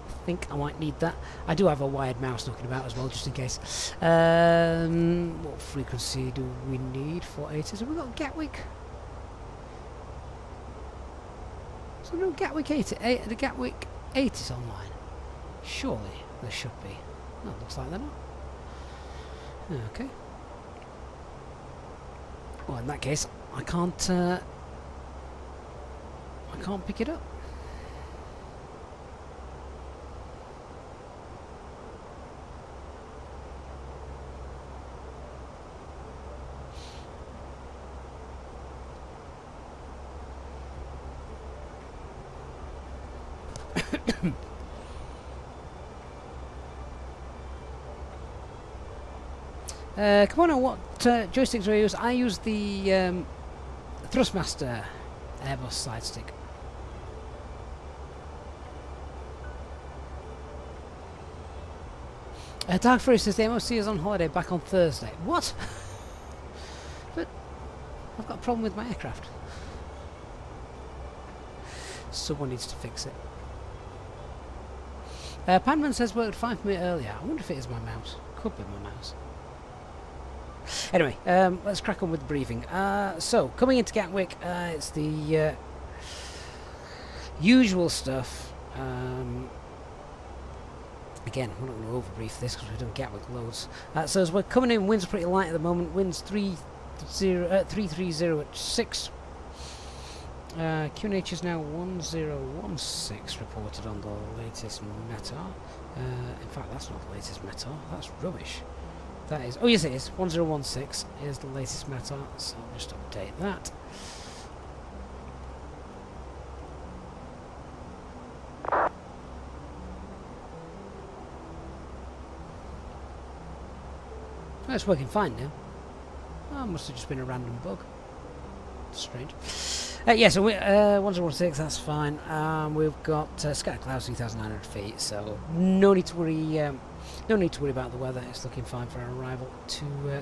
I think I might need that. I do have a wired mouse knocking about as well, just in case. What frequency do we need for ATIS? Have we got Gatwick? So no Gatwick ATIS, the Gatwick ATIS online. Surely there should be. No, looks like they're not. Okay. Well, in that case, I can't pick it up. Come on, what joysticks do I use? I use the Thrustmaster Airbus side stick. Dark Fury says the MOC is on holiday back on Thursday. What? But I've got a problem with my aircraft. Someone needs to fix it. Panman says worked fine for me earlier. I wonder if it is my mouse. Could be my mouse. Anyway, let's crack on with the briefing. So, coming into Gatwick, it's the usual stuff. Again, we're not going to overbrief this because we've done Gatwick loads. So as we're coming in, winds are pretty light at the moment. Winds 330 at 6. QNH is now 1016 reported on the latest METAR. In fact, that's not the latest METAR. That's rubbish. That is... Oh, yes, it is. 1016 is the latest METAR. So I'll just update that. Oh, it's working fine now. Oh, must have just been a random bug. Strange. Yeah, so 1016, that's fine. We've got scattered clouds, 3,900 feet, so no need to worry. No need to worry about the weather. It's looking fine for our arrival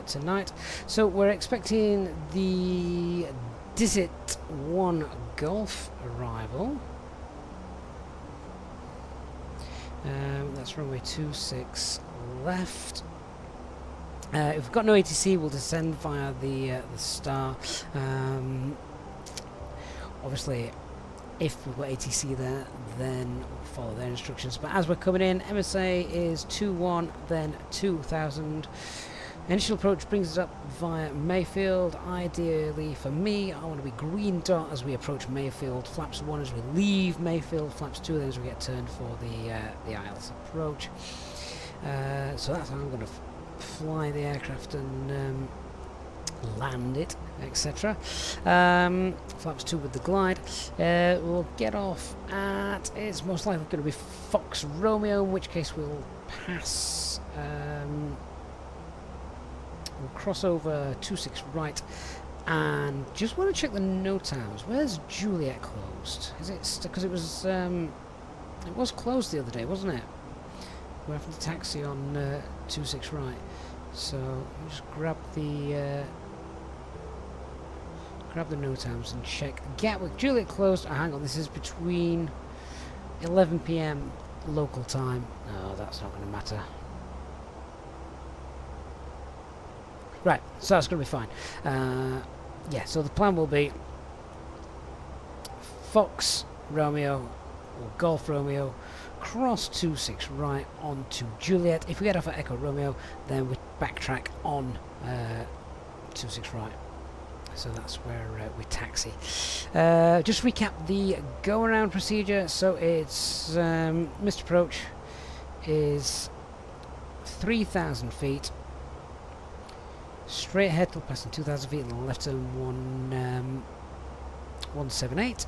tonight. So we're expecting the Dizit 1 Golf arrival. That's runway 26 left. If we've got no ATC, we'll descend via the Star. Obviously, if we've got ATC there, then we'll follow their instructions. But as we're coming in, MSA is 21, then 2000. Initial approach brings us up via Mayfield. Ideally, for me, I want to be green dot as we approach Mayfield. Flaps 1 as we leave Mayfield. Flaps 2 then as we get turned for the ILS approach. So that's how I'm going to fly the aircraft and land it, etc. Flaps 2 with the glide. We'll get off at, it's most likely going to be Fox Romeo, in which case we'll pass, we'll cross over 26 right, and just want to check the NOTAMs. Where's Juliet closed? Is it because it was closed the other day, wasn't it? We're having to taxi on 26 right, so we'll just grab the NOTAMs and check. Gatwick, Juliet closed. Oh, hang on, this is between 11 PM local time. No, that's not going to matter. Right, so that's going to be fine. Yeah, so the plan will be Fox Romeo or Golf Romeo, cross 26 right onto Juliet. If we get off at Echo Romeo, then we backtrack on 26 right. So that's where we taxi. Just recap the go-around procedure. So it's missed approach is 3,000 feet. Straight ahead till passing 2,000 feet, and the left turn 178.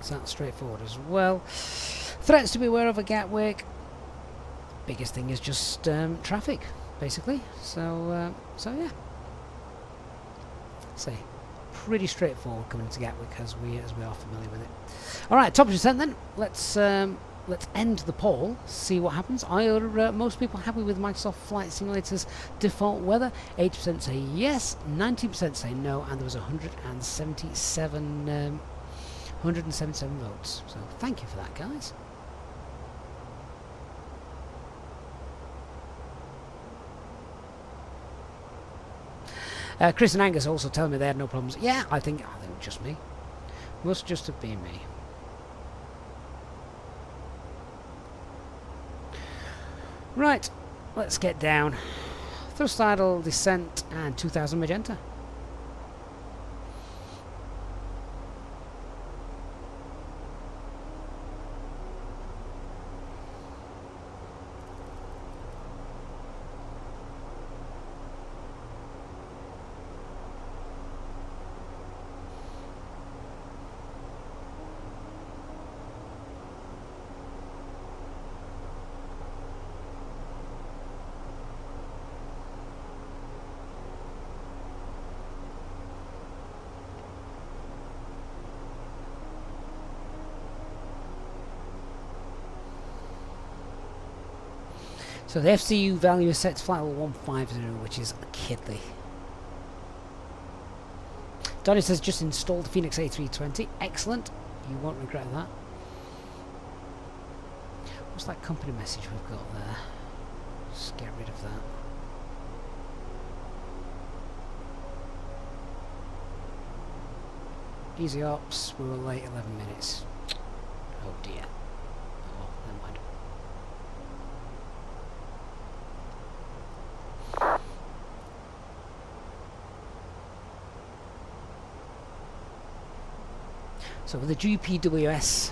So that's straightforward as well. Threats to be aware of at Gatwick. Biggest thing is just traffic, basically. So yeah. So pretty straightforward coming into Gatwick as we are familiar with it. All right, top percent then. Let's end the poll. See what happens. Are most people happy with Microsoft Flight Simulator's default weather? 80% say yes, 19% say no, and there was 177 votes. So thank you for that, guys. Chris and Angus also tell me they had no problems. Yeah, I think just me. Must just have been me. Right, let's get down. Thrust idle, descent, and 2000 magenta. So the FCU value is set to flight level 150, which is kiddly. Donny says just installed the Fenix A320. Excellent. You won't regret that. What's that company message we've got there? Just get rid of that. Easy ops, we were late 11 minutes. Oh dear. So with the GPWS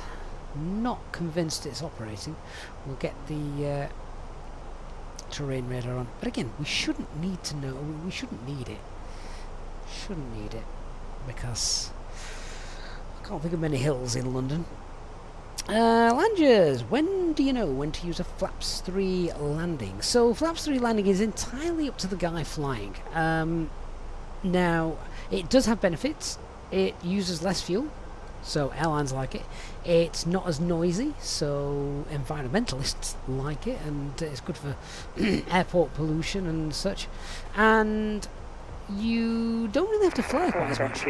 not convinced it's operating, we'll get the terrain radar on. But again, we shouldn't need to know, we shouldn't need it. Shouldn't need it, because I can't think of many hills in London. Landers, when do you know when to use a flaps 3 landing? So flaps 3 landing is entirely up to the guy flying. Now, it does have benefits. It uses less fuel, so airlines like it. It's not as noisy, so environmentalists like it, and it's good for airport pollution and such. And you don't really have to fly quite as much,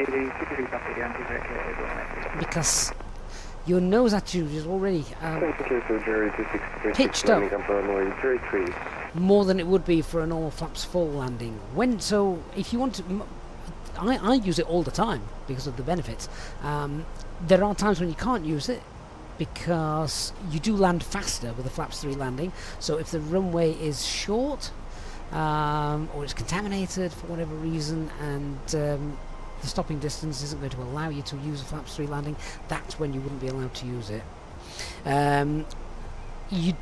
because your nose attitude is already pitched up more than it would be for a normal flaps full landing. So if you want to, I use it all the time because of the benefits. There are times when you can't use it because you do land faster with a flaps 3 landing. So if the runway is short or it's contaminated for whatever reason, and the stopping distance isn't going to allow you to use a flaps 3 landing, that's when you wouldn't be allowed to use it.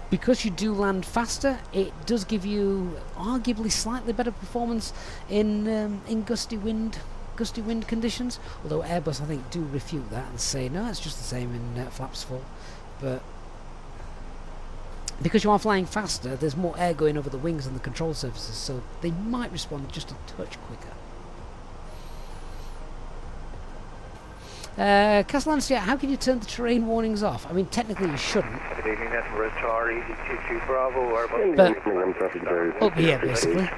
Because you do land faster, it does give you arguably slightly better performance in gusty wind conditions, although Airbus I think do refute that and say no, it's just the same in flaps full. But because you are flying faster, there's more air going over the wings and the control surfaces, so they might respond just a touch quicker. Castellantia, how can you turn the terrain warnings off? I mean, technically you shouldn't. Good evening, that's Tar, Easy 22 Bravo, but up here, basically.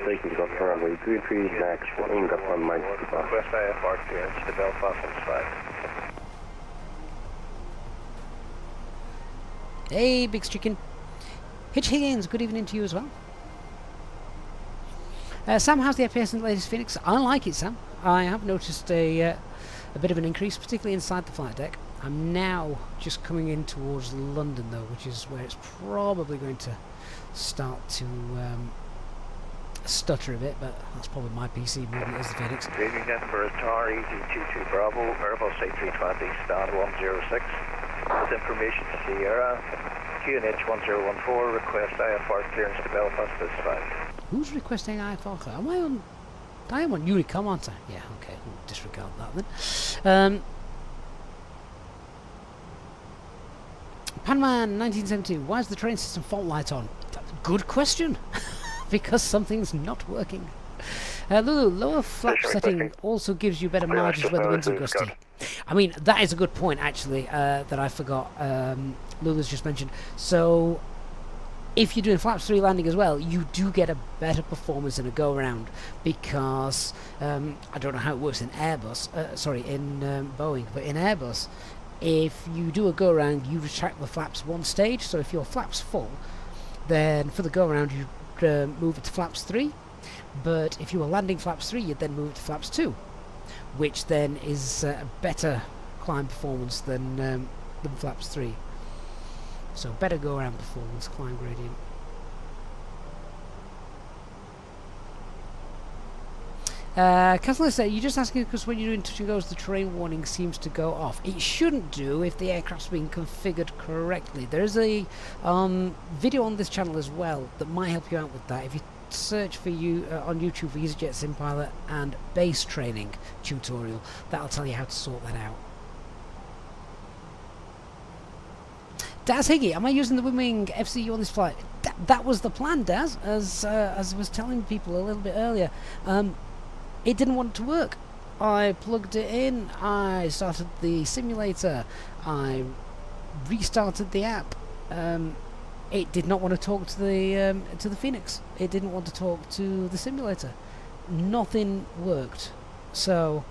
Taking got runway 23, max 1, got 1 miles. West IFR clearance to Belfast and 5. Hey, Big Chicken. Hitch Higgins, good evening to you as well. Sam, how's the FPS in the latest Phoenix? I like it, Sam. I have noticed a bit of an increase, particularly inside the flight deck. I'm now just coming in towards London, though, which is where it's probably going to start to stutter a bit, but that's probably my PC more than it is the Phoenix. Good evening, that's Tar, Easy 22 Bravo, Airbus A320, stand 106. With information to Sierra, QNH 1014, request IFR clearance to Belfast is 5. Who's requesting IFR clearance? I am on Unicom, aren't I? Yeah, okay, we'll disregard that then. Panman 1972, why is the train system fault light on? Good question. Because something's not working. Lulu, lower flap setting also gives you better margins when the winds are gusty. I mean, that is a good point, actually, that I forgot. Lulu's just mentioned. So, if you're doing flaps 3 landing as well, you do get a better performance in a go-around, because I don't know how it works in Airbus, in Boeing, but in Airbus, if you do a go-around, you retract the flaps one stage. So if your flaps full, then for the go-around you move it to flaps 3. But if you were landing flaps 3, you'd then move it to flaps 2, which then is a better climb performance than flaps 3. So better go-around performance, climb gradient. Castellan said, you're just asking because when you're doing touch and goes, the terrain warning seems to go off. It shouldn't do if the aircraft's being configured correctly. There's a video on this channel as well that might help you out with that. If you search for on YouTube for Easyjet SimPilot and base training tutorial, that'll tell you how to sort that out. Daz Higgy, am I using the Wing FCU on this flight? That was the plan, Daz, as I was telling people a little bit earlier. It didn't want to work. I plugged it in, I started the simulator, I restarted the app. It did not want to talk to the Phoenix. It didn't want to talk to the simulator. Nothing worked. So,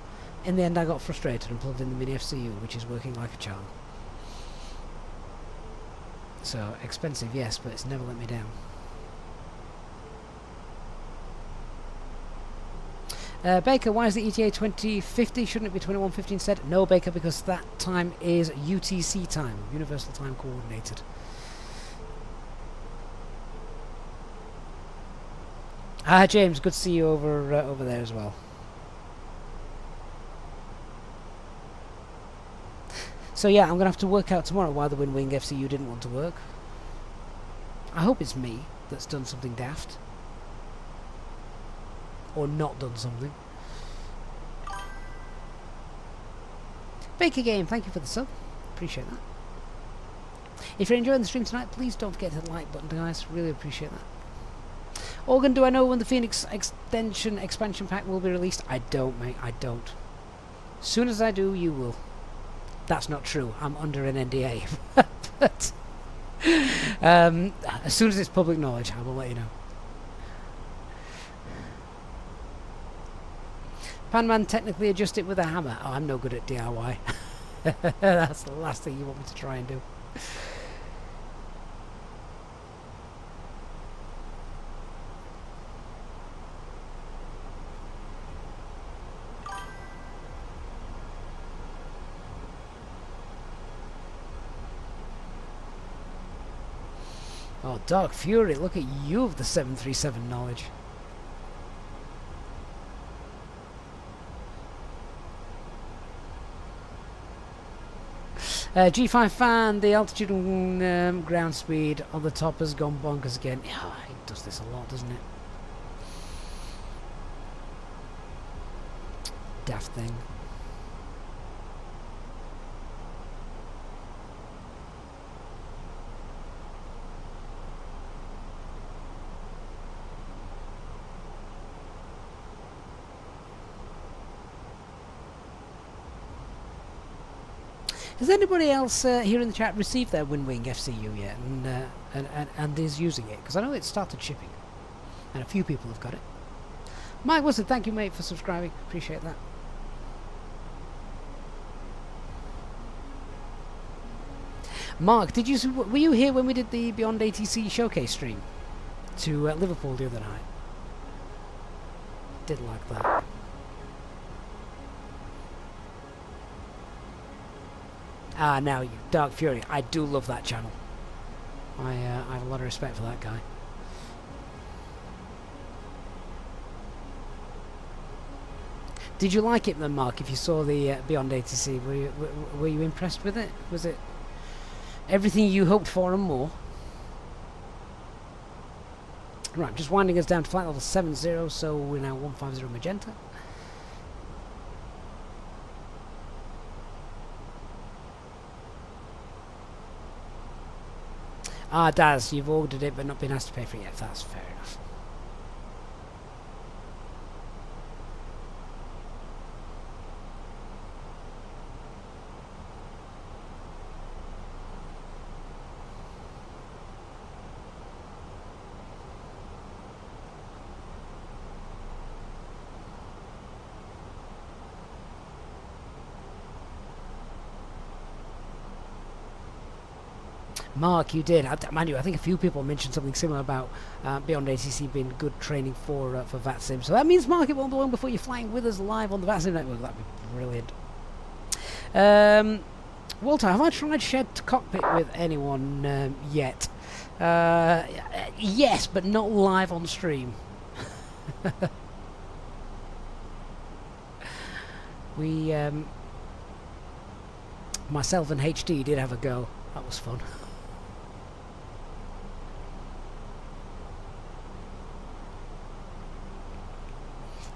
in the end, I got frustrated and plugged in the Mini FCU, which is working like a charm. So, expensive, yes, but it's never let me down. Baker, why is the ETA 2050? Shouldn't it be 2150 instead? No, Baker, because that time is UTC time, Universal Time Coordinated. James, good to see you over there as well. So yeah, I'm going to have to work out tomorrow why the Wing FCU didn't want to work. I hope it's me that's done something daft. Or not done something. Baker Game, thank you for the sub. Appreciate that. If you're enjoying the stream tonight, please don't forget to hit the like button, guys. Really appreciate that. Organ, do I know when the Phoenix expansion pack will be released? I don't, mate. I don't. As soon as I do, you will. That's not true. I'm under an NDA. But as soon as it's public knowledge, I will let you know. Panman technically adjust it with a hammer. Oh, I'm no good at DIY. That's the last thing you want me to try and do. Oh, Dark Fury, look at you with the 737 knowledge. G5 fan, the altitude and ground speed on the top has gone bonkers again. Yeah, it does this a lot, doesn't it? Daft thing. Has anybody else here in the chat received their Wing FCU yet and is using it? Because I know it started shipping and a few people have got it. Mike Wilson, thank you mate for subscribing, appreciate that. Mark, were you here when we did the Beyond ATC showcase stream to Liverpool the other night? Did like that. Ah, now you, Dark Fury. I do love that channel. I have a lot of respect for that guy. Did you like it then, Mark? If you saw the Beyond ATC, were you impressed with it? Was it everything you hoped for and more? Right, just winding us down to flight level 70, so we're now 150 magenta. Ah, Daz, you've ordered it but not been asked to pay for it yet. That's fair enough. Mark, you did. Mind you, I think a few people mentioned something similar about Beyond ATC being good training for VATSIM. So that means, Mark, it won't be long before you're flying with us live on the VATSIM network. That'd be brilliant. Walter, have I tried shared cockpit with anyone yet? Yes, but not live on stream. We, myself and HD did have a go. That was fun.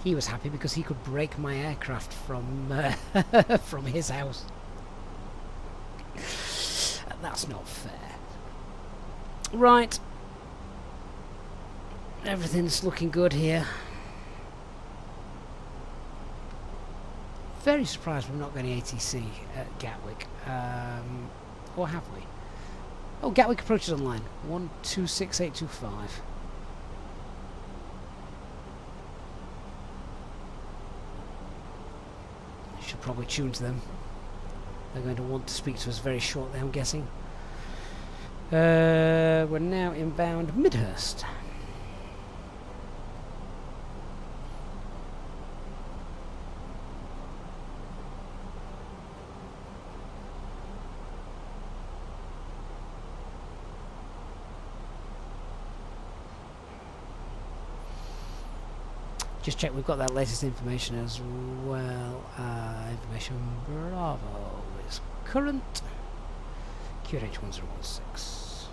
He was happy because he could break my aircraft from from his house. That's not fair. Right. Everything's looking good here. Very surprised we're not getting ATC at Gatwick. Or have we? Oh, Gatwick approaches online. 126825. Should probably tune to them. They're going to want to speak to us very shortly, I'm guessing. We're now inbound Midhurst. Just check we've got that latest information as well. Information Bravo is current. QNH1016.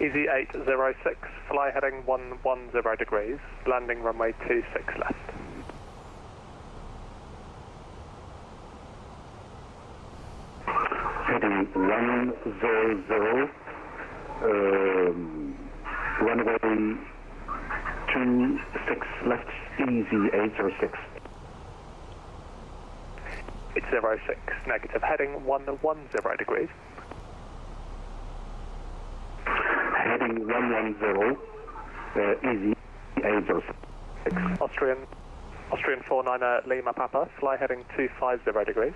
Easy 806, fly heading 110 degrees, landing runway 26 left. Heading 100, runway 26 left, easy 806. 806, negative, heading 110 degrees. Heading 110, easy 806. Austrian 49 Lima Papa, fly heading 250 degrees.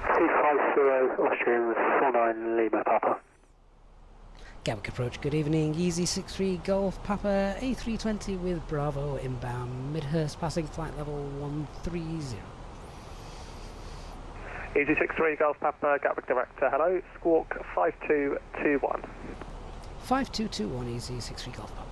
250 Austrian 49 Lima Papa. Gatwick approach, good evening. Easy 63 Golf Papa A320 with Bravo inbound. Midhurst passing flight level 130. Easy 63 Golf Papa, Gatwick Director, hello, squawk 5221. 5221 Easy 63 Golf Papa.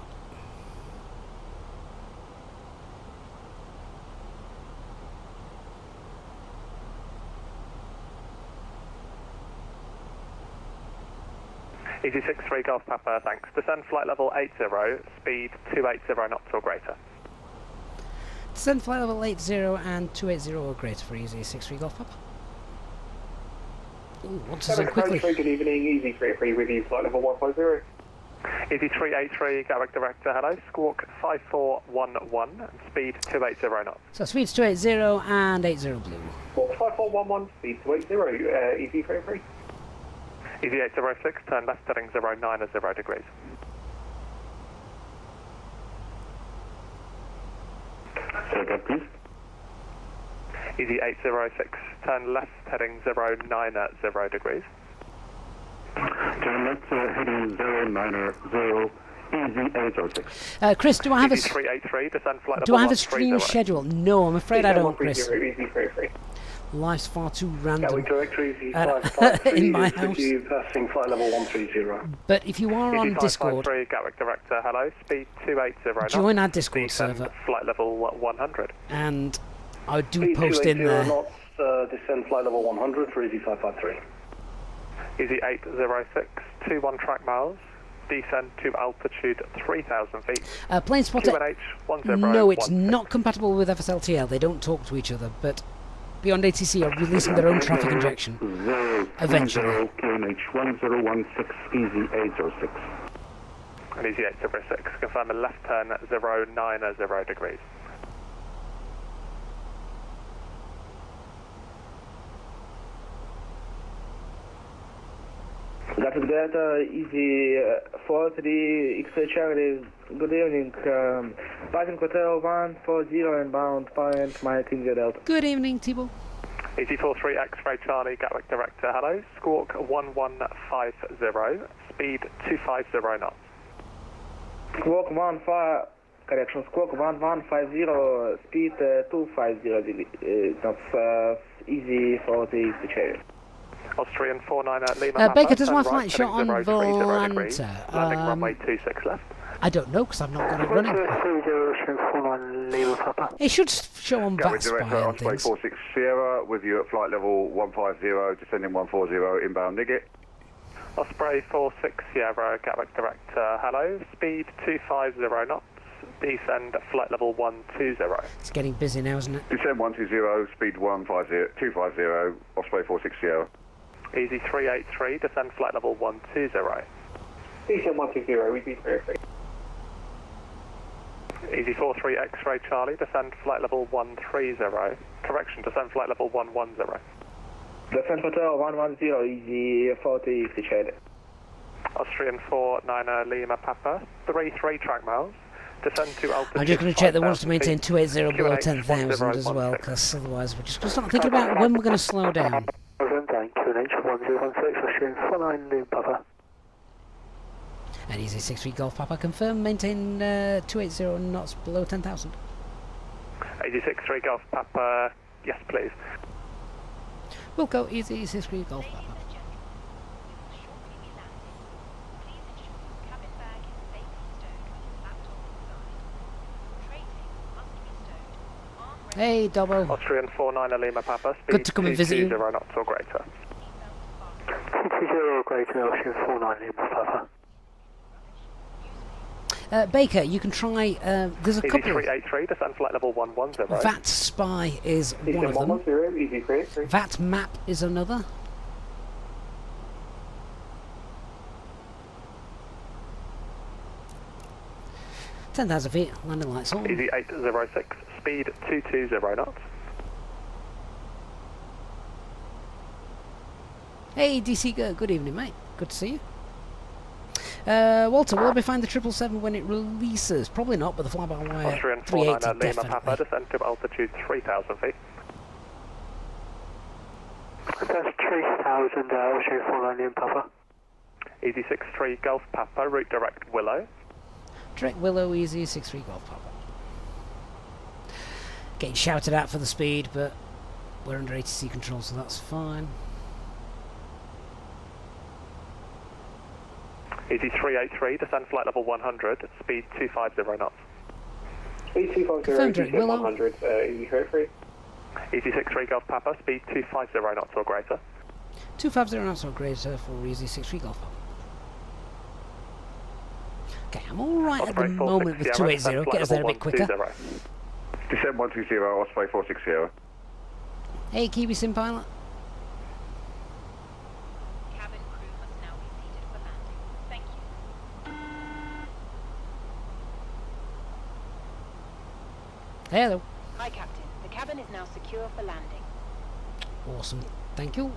Easy 63 Golf Papa, thanks. Descend flight level 80, speed 280 knots or greater. Descend flight level 80 and 280 or greater for Easy 63 Golf Papa. Ooh, what's this so quickly? Good evening, Easy 33 with you, flight level 150. Easy 383 Gatwick Director, hello, squawk 5411 and speed 280 knots. So speed's 280 and 80 blue. Squawk 5411, speed 280, Easy 33. Easy 806, turn left heading 090 degrees. Say again, please. Easy 806, turn left heading 090 degrees. Turn left heading 090, easy 806. Chris, do I have Easy 383, descend flight do level I have a stream 130. schedule? No, I'm afraid I don't, Chris. Easy 33. Life's far too random Gatwick Director, Easy in 553 my is house. with you, passing flight level 130. But if you are on Easy Discord, 553 Gatwick Director, hello, speed 280 knots. join our Discord Descend server, flight level 100. and I do Speed post in 280 there. knots, descend flight level 100 for Easy 553. Easy 806, 21 track miles, descend to altitude 3,000 feet. Plane spotter. QNH 10. No, it's not compatible with FSLTL. They don't talk to each other, but Beyond ATC are releasing their own traffic injection. Eventually. QNH 1016, easy 806. And Easy 806, confirm a left turn 090 degrees. Gatwick Delta, Easy 43 X-ray Charlie, good evening. Passing Hotel 140 inbound, point my India Delta. Good evening, Thibault. Easy 43 X-ray Charlie, Gatwick Director, hello. Squawk 1150, speed 250 knots. Squawk 1150, speed 250 knots, Easy 40 X-ray Charlie. Austrian 49 Lima Baker, Papa, does my turn flight right, show heading on 030 degrees, Volanta? landing runway 26 left. I don't know, because I've not got it running. Austrian 49 Lima Papa. It should show on Gatwick VATSIM Director, and Osprey things. 46 Sierra, with you at flight level 150, descending 140, inbound Nigget. Osprey 46 Sierra, Gatwick Director, hello. Speed 250 knots, descend flight level 120. It's getting busy now, isn't it? Descend 120, speed 250, Osprey 46 Sierra. Easy 383, descend flight level 120. Descend 120, repeat 33. Easy 43 X-ray Charlie, descend flight level 130. Correction, descend flight level 110. Descent Hotel 110, Easy 40 X-ray. Austrian 49 Lima Papa, 33 track miles. Descend to altitude. I'm just going to check they want us to 5,000 maintain feet. 280 below QNH 10,000 as well, 1016. because otherwise we're just going to start thinking about when we're going to slow down. QNH 1016, Austrian 49 Lima Papa. And Easy 63 Golf Papa confirmed, maintain 280 knots below 10,000. Easy 63 Golf Papa, yes please. We'll go Easy 63 Golf Papa. Hey, Dobbo. Austrian 49 Lima Papa, speed Good to come and visit you. 220 knots or greater. 220 or greater, Austrian 49 Lima Papa. Baker, you can try. There's a couple. Easy 383, descend flight level 110. VAT Spy is one of them. 110, easy 383. VAT Map is another. $10,000 feet, landing lights on. Easy 806, speed 220 knots. Hey, DC, good evening, mate. Good to see you. Walter, will I be finding the 777 when it releases? Probably not, but the fly-by-wire Austrian 380 49 Lima Papa, definitely. descend to altitude 3,000 feet. That's 3,000, Austrian 49 Lima Papa. Easy 63 Golf Papa, route direct Willow. Direct Willow, easy, 6-3 Golf Papa. Getting shouted at for the speed, but we're under ATC control, so that's fine. Easy 383, descend flight level 100, speed 250 knots. Speed 250, Confirmed direct Willow. 100, easy 383. Easy 63 Golf Papa, speed 250 knots or greater. 250 knots or greater for easy 6-3 Golf Papa. Okay, I'm alright at the Osprey moment with 280, get us there a bit quicker. Descend 120, Osprey 460. Hey, Kiwi Sim Pilot. Cabin crew must now be seated for landing. Thank you. Hello. Hi, Captain. The cabin is now secure for landing. Awesome, thank you.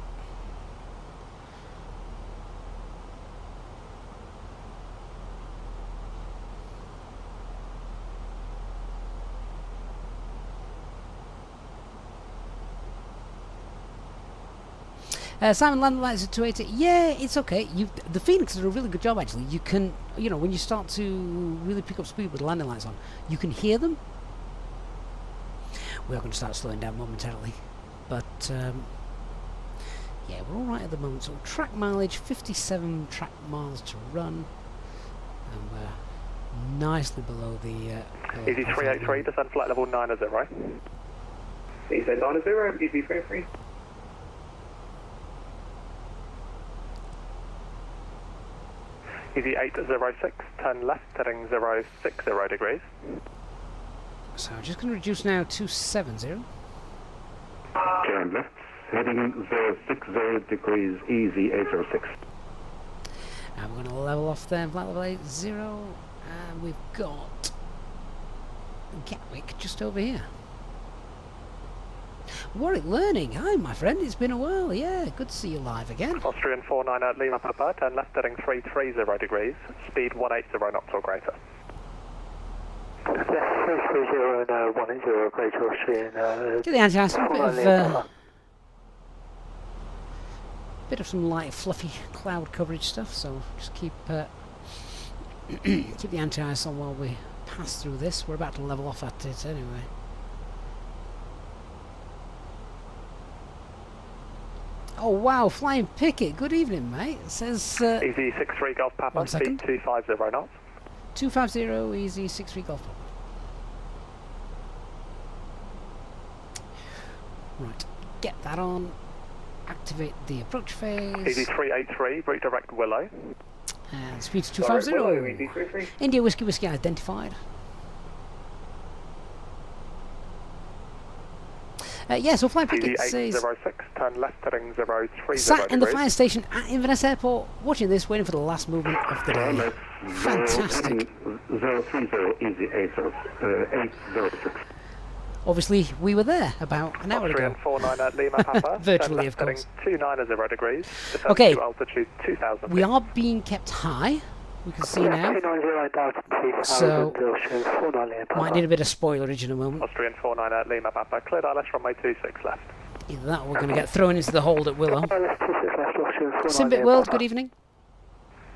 Simon, landing lights at 280. Yeah, it's okay. The Phoenix did a really good job actually. You can, when you start to really pick up speed with the landing lights on, you can hear them. We are going to start slowing down momentarily, but yeah, we're all right at the moment. So track mileage, 57 track miles to run, and we're nicely below the. Easy 383, descend flight level 90. Easy 90, easy 33. Easy 806, turn left, heading 060 degrees. So I'm just going to reduce now to 70. Turn left, heading 060 degrees, easy 806. And we're going to level off there, flight level 80, and we've got Gatwick just over here. Warwick Learning, hi my friend, it's been a while, yeah, good to see you live again. Austrian 49 Lima Papa, turn left, heading 330 degrees, speed 180 knots or greater. Left 330 and 180 greater, Austrian. Get the anti-ice, bit of some light fluffy cloud coverage stuff, so just keep keep the anti-ice on while we pass through this. We're about to level off at it anyway. Oh wow, Flying Picket, good evening mate. It says Easy 63 Golf Papa, speed 250 knots. 250, easy 63 Golf Papa. Right, get that on. Activate the approach phase. Easy 383, route direct Willow. And speed to 250. India Whiskey Whiskey identified. Yeah, so Flying Picket says 806, turn left, heading 030 sat in the degrees. fire station at Inverness Airport, watching this, waiting for the last movement of the Turn day. left, Fantastic. 030, easy 806. Obviously, we were there about an hour Austrian ago. 49 Lima Papa, Virtually, turn left, of course. heading 290 degrees, descend Okay. to altitude 2000 We are being kept high, we can see now. 290 So, 2000, Austrian 49 Lima Papa. might need a bit of spoilerage in a moment. Austrian 49 Lima Papa, cleared ILS runway 26 left. Either that or we're going to get thrown into the hold at Willow. ILS 26 left, Austrian 49 Simbit Lima World, Papa. good evening.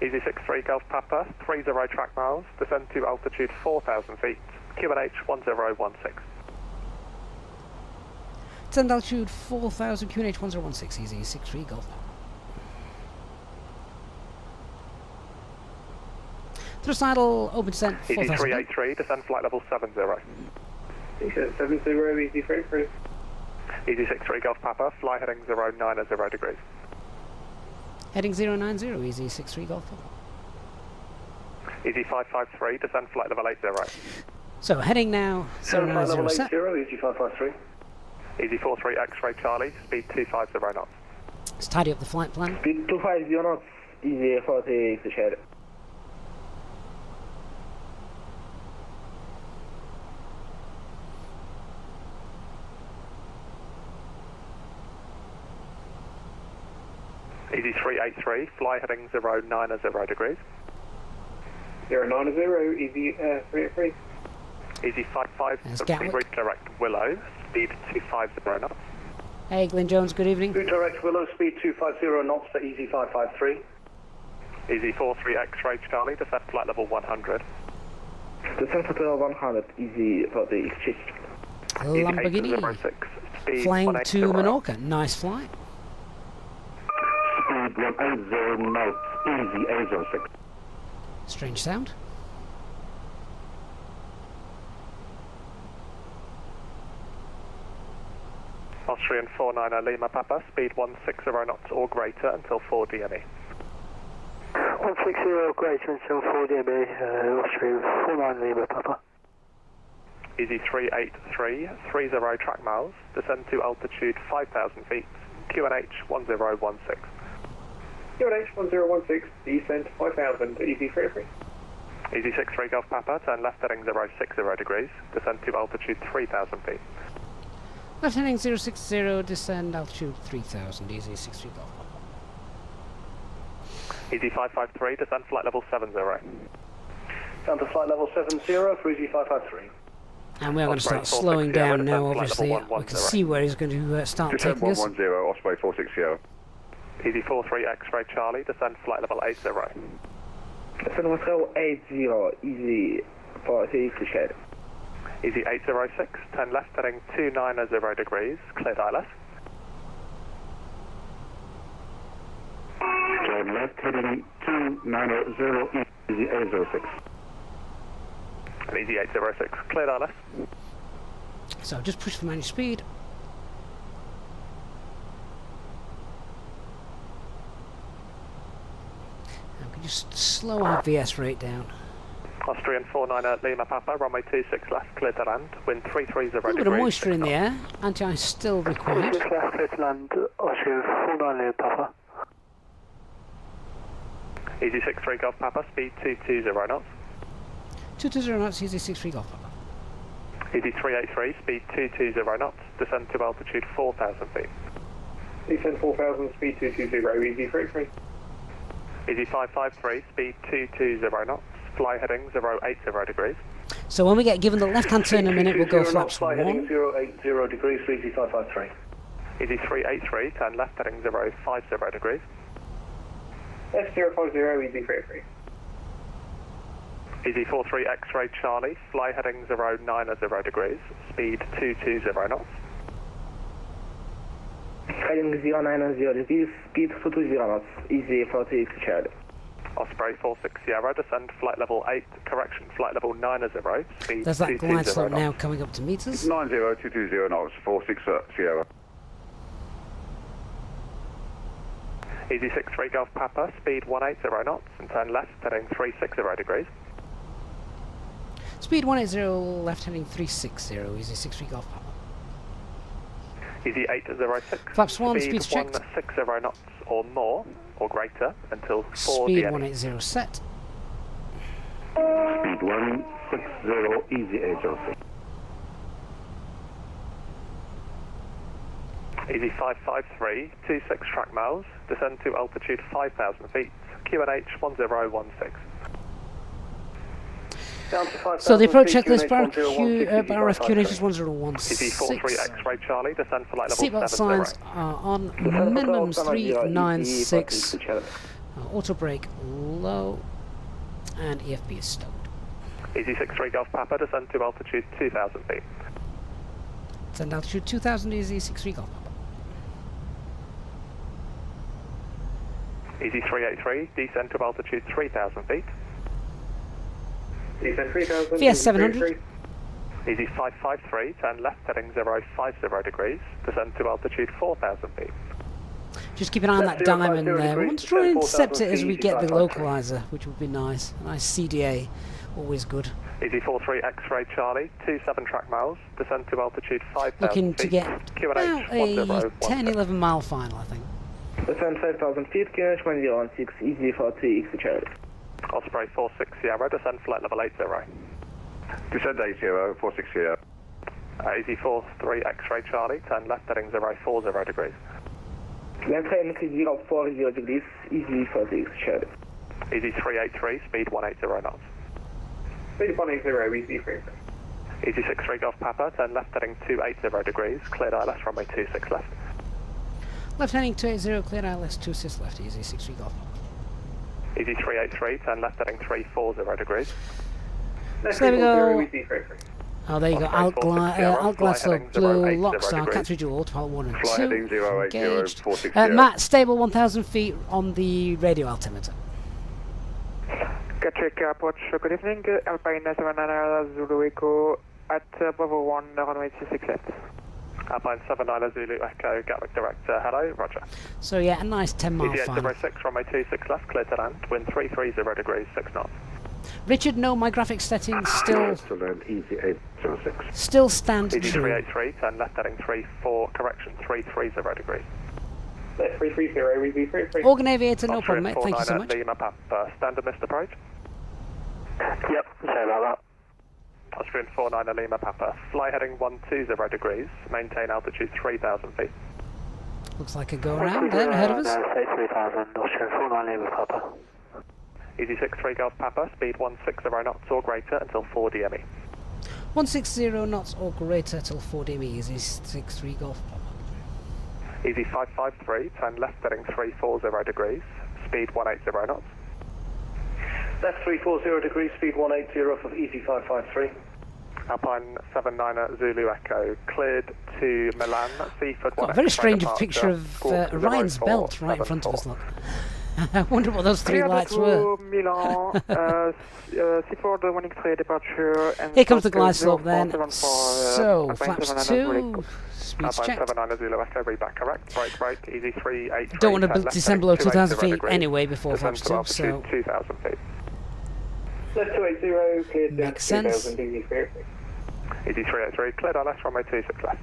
Easy 63 Golf Papa, 30 track miles, descend to altitude 4,000 feet, QNH 1016. Descend altitude 4,000, QNH 1016, easy 63 Golf. Thrust idle, open descent Easy 4,000. 383, descend flight level 70. Easyjet 70, easy 33. Easy 63 Golf Papa, fly heading 090 degrees. Heading 090, easy 63 Golf Papa. Easy 553, descend flight level 80. So heading now 090 set. Easy 553. Easy 43 X-ray Charlie, speed 250 knots. Let's tidy up the flight plan. Speed 250 knots, easy 40 Easyjet. Easy 383, fly heading 090 degrees. 090, easy 383. Easy 55, Gatwick. redirect Willow, speed 250 knots. Hey, Glenn Jones, good evening. Redirect Willow, speed 250 knots to Easy 553. Easy 43 X-ray Charlie, descend flight level 100. Descent to 100, easy 40 Easyjet. Lamborghini. 806, speed Flying 180 to Menorca. Nice flight. Speed 180 knots, easy 806. Strange sound. Austrian 490 Lima Papa, speed 160 knots or greater until 4 DME. 160 greater until 4 DME, Austrian 49 Lima Papa. Easy 383, 30 track miles, descend to altitude 5,000 feet, QNH 1016. QNH 1016, descent 5000, easy 33. Easy 63 Golf Papa, turn left heading 060 degrees, descend to altitude 3,000 feet. Left heading 060, descend altitude 3000, easy 63 Golf. Easy 553, descend flight level 70. Down to flight level 70 for Easy 553. And we are going to start Osprey slowing 460, down descend now, flight obviously. level We can 110. see where he's going to start Descent taking us. 110, Osprey 460. Easy 43 X-ray Charlie, descend flight level 80. Descent Moscow 80, easy 40 Easyjet. Easy 806, turn left heading 290 degrees, cleared ILS. Turn left heading 290, easy 806. And easy 806, cleared ILS. So just push for managed speed. And we can just slow our VS rate down. Austrian 490 Lima Papa, runway 26 left, cleared to land, wind 330 A little bit of moisture in the air. Anti-ice still required. 26 left, clear to land, Austrian 49 Lima Papa. Easy 63 Golf Papa, speed 220 knots. 220 knots, easy 63 Golf Papa. Easy 383, speed 220 knots, descend to altitude 4,000 feet. Descent 4000, speed 220, easy 33. Easy 553, speed 220 knots, fly heading 080 degrees. So when we get given the left-hand turn in a minute, we'll go flaps fly heading 1. 080 degrees for Easy 553. Easy 383, turn left heading 050 degrees. S050, easy 33. Easy 43 X-ray Charlie, fly heading 090 degrees, speed 220 knots. Heading 090 degrees, speed 220 knots, easy 40 Easyjet. Osprey 46 Sierra, descend flight level 8, correction, flight level 90, speed There's that glide 220 slope now knots. coming up to meters. 90220 knots, 46 Sierra. Easy 63 Golf Papa, speed 180 knots, and turn left heading 360 degrees. Speed 180, left heading 360, easy 63 Golf Papa. Easy 806. Flaps 1, speed speed's checked. 160 knots or more, or greater, until 4 Speed DME. 180 set. Speed 160, easy 806. Easy 553, 26 track miles, descend to altitude 5,000 feet, QNH 1016. Down to 5,000 So the approach feet, checklist, QNH RF QNH is 1016. Easy 43 1016. X-ray Charlie, descend flight level Seatbelt 70. signs are on, minimum 396. Auto brake low, and EFB is stowed. Easy 63 Golf Papa, descend to altitude 2,000 feet. Send altitude 2000, easy 63 Golf Papa. Easy 383, descend to altitude 3,000 feet. Descent 3000, VS 700. Easy 553, turn left heading 050 degrees, descend to altitude 4,000 feet. Just keep an eye on that diamond there. We want to try and intercept it as we get the localizer, which would be nice. A nice CDA, always good. Easy 43 X-ray Charlie, 27 track miles, descend to altitude 5,000 Looking feet. to get QNH about a 10-11 mile final, I think. Descend 5,000 feet, QNH 1016, Easy 40 X Charlie. Osprey 46 Sierra, descend flight level 80. Descend 80, 460. Easy 43 X-ray Charlie, turn left heading 040 degrees. Left heading 040 degrees, Easy 40 X Charlie. Easy 383, speed 180 knots. Speed 180, Easy 3. Easy 63 Golf Papa, turn left heading 280 degrees, cleared ILS runway 26 left. Left heading 280, cleared ILS 26 left, easy 63 Golf. Easy 383, turn left heading 340 degrees. So there we go. Oh, there you go. Outglide slope, blue, Lockstar, Cat dual, autopilot 1 and 2. Flight heading 080, Engaged. 460. Matt, stable 1,000 feet on the radio altimeter. Gatwick Airport, good evening. Alpine 79 Zulu Echo at Bravo 1, runway 26 left. Alpine 79 Zulu Echo, Gatwick direct, hello, roger. So yeah, a nice 10-mile Easy final. 806, runway 26 left, cleared to land, wind 330 degrees, 6 knots. Richard, no, my graphics settings still Easy 806. still stand Easy true. 383, turn left heading 330 degrees. 330, Easy 33. Organ Aviator, no problem, mate. Thank you so much. Lima Papa, standard missed approach. Yep, sorry about Austrian 49 Lima Papa, fly heading 120 degrees, maintain altitude 3,000 feet. Looks like a go around there ahead of us. Say 3,000, Austrian 49 Lima Papa. Easy 63 Golf Papa, speed 160 knots or greater until 4 DME. 160 knots or greater till 4 DME, easy 63 Golf. Easy 553, turn left heading 340 degrees, speed 180 knots. Left 340 degrees, speed 180 for Easy 553. Alpine 79 Zulu Echo, cleared to Milan, Seaford 1. Got a very strange picture of Ryan's belt right in front of us, look. I wonder what those three lights were. Milan, Seaford 1 X-ray departure. And Here comes the glide slope then. So, flaps 2, speeds Alpine checked. 79 Zulu Echo, read back correct, brake, Easy 383. Don't want to turn left descend heading below 2,000 feet 280 degrees, anyway before descend flaps to 2, altitude so 2,000 feet. Left 280, cleared down makes sense. 3,000, Easy 3. Easy 383, cleared ILS runway 26 left.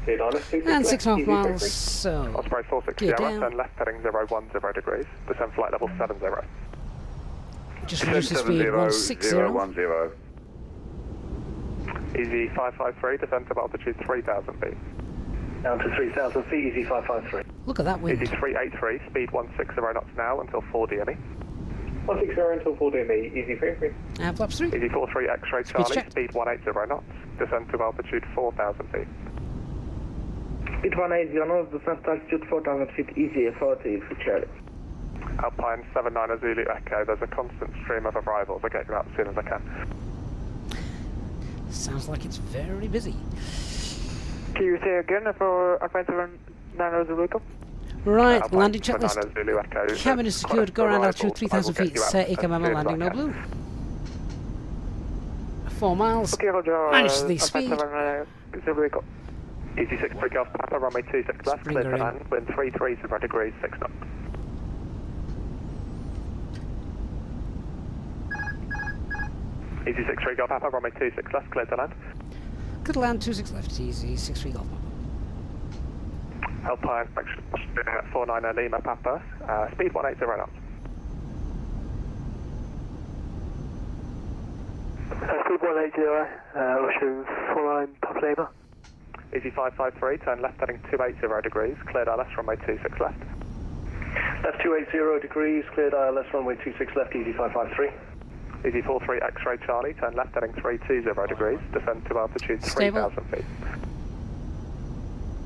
Cleared on us, 26 And left, 6.5 Easy miles, 33. so Osprey 46 gear Sierra, down. turn left heading 010 degrees, descend flight level 70. Just reduce the speed 160. 010. Easy 553, descend to altitude 3,000 feet. Down to 3,000 feet, Easy 553. Look at that Easy wind. 383, speed 160 knots now until 4 DME. 160 until 4 DME, Easy 33. And flaps 3. Easy 43 X-ray Charlie, checked. speed 180 knots, descend to altitude 4,000 feet. Speed 180 knots, descent to altitude 4,000 feet, Easy 40 for Charlie. Alpine 79 Zulu Echo, there's a constant stream of arrivals. I'll get you out as soon as I can. Sounds like it's very busy. Can you say again for Alpine 79 Zulu Echo? Right, Alpine landing 79 checklist. Zulu Echo, Cabin is secured, go around altitude 3,000 feet, set Ikamama landing, no blue. 4 miles. Okay, Roger. Manage the Alpine speed. 79 Zulu Echo. Easy 63 Golf Papa, runway 26 left, clear Springer to in. land, wind 330 degrees, 6 knots. Easy 63 Golf Papa, runway 26 left, clear to land. Good land, 26 left, easy 63 Golf. Alpine, 49 Lima Papa, speed 180 knots. Speed 180, Ocean 49 Papa Lima. Easy 553, turn left heading 280 degrees, cleared ILS runway 26 left. Left 280 degrees, cleared ILS runway 26 left, Easy 553. Easy 43 X-ray Charlie, turn left heading 320 degrees, descend to altitude Stable. 3,000 feet.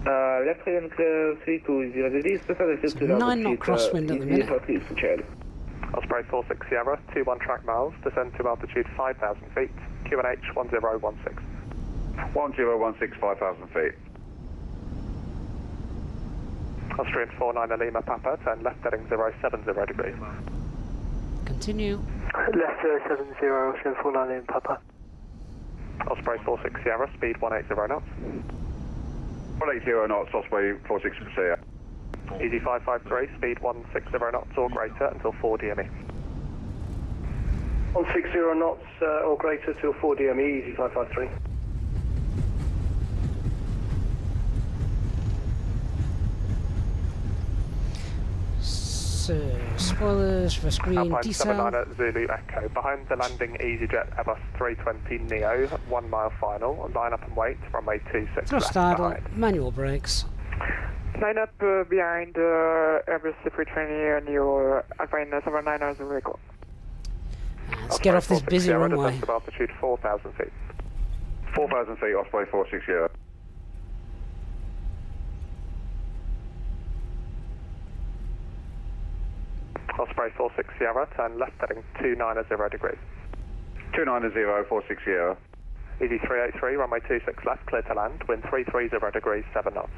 Left heading 320 degrees, descend to 2,000 feet. 9 knot crosswind at the minute. Easy 40 for Charlie. Osprey 46 Sierra, 21 track miles, descend to altitude 5,000 feet, QNH 1016. 1016, 5,000 feet. Austrian 49 Lima Papa, turn left heading 070 degrees. Continue. Left 070, Ocean 49 Lima Papa. Osprey 46 Sierra, speed 180 knots. 180 knots, Osprey 46 Sierra. Easy 553, speed 160 knots or greater until 4 DME. 160 knots or greater till 4 DME, easy 553. So, spoilers for screen Alpine decel. 79 Zulu Echo. Behind the landing Easyjet Airbus 320 Neo, 1 mile final. Line up and wait, runway 26 Thrust left idle, behind. manual brakes. Line up behind Airbus A320 and your Inverness over 9 Zulu Echo. Let's get off this busy runway. Defensive altitude 4,000 feet. 4,000 feet, Osprey 46 Sierra. Osprey 46 Sierra, turn left heading 290 degrees. 290, 46 Sierra. Easy 383, runway 26 left, clear to land, wind 330 degrees, 7 knots.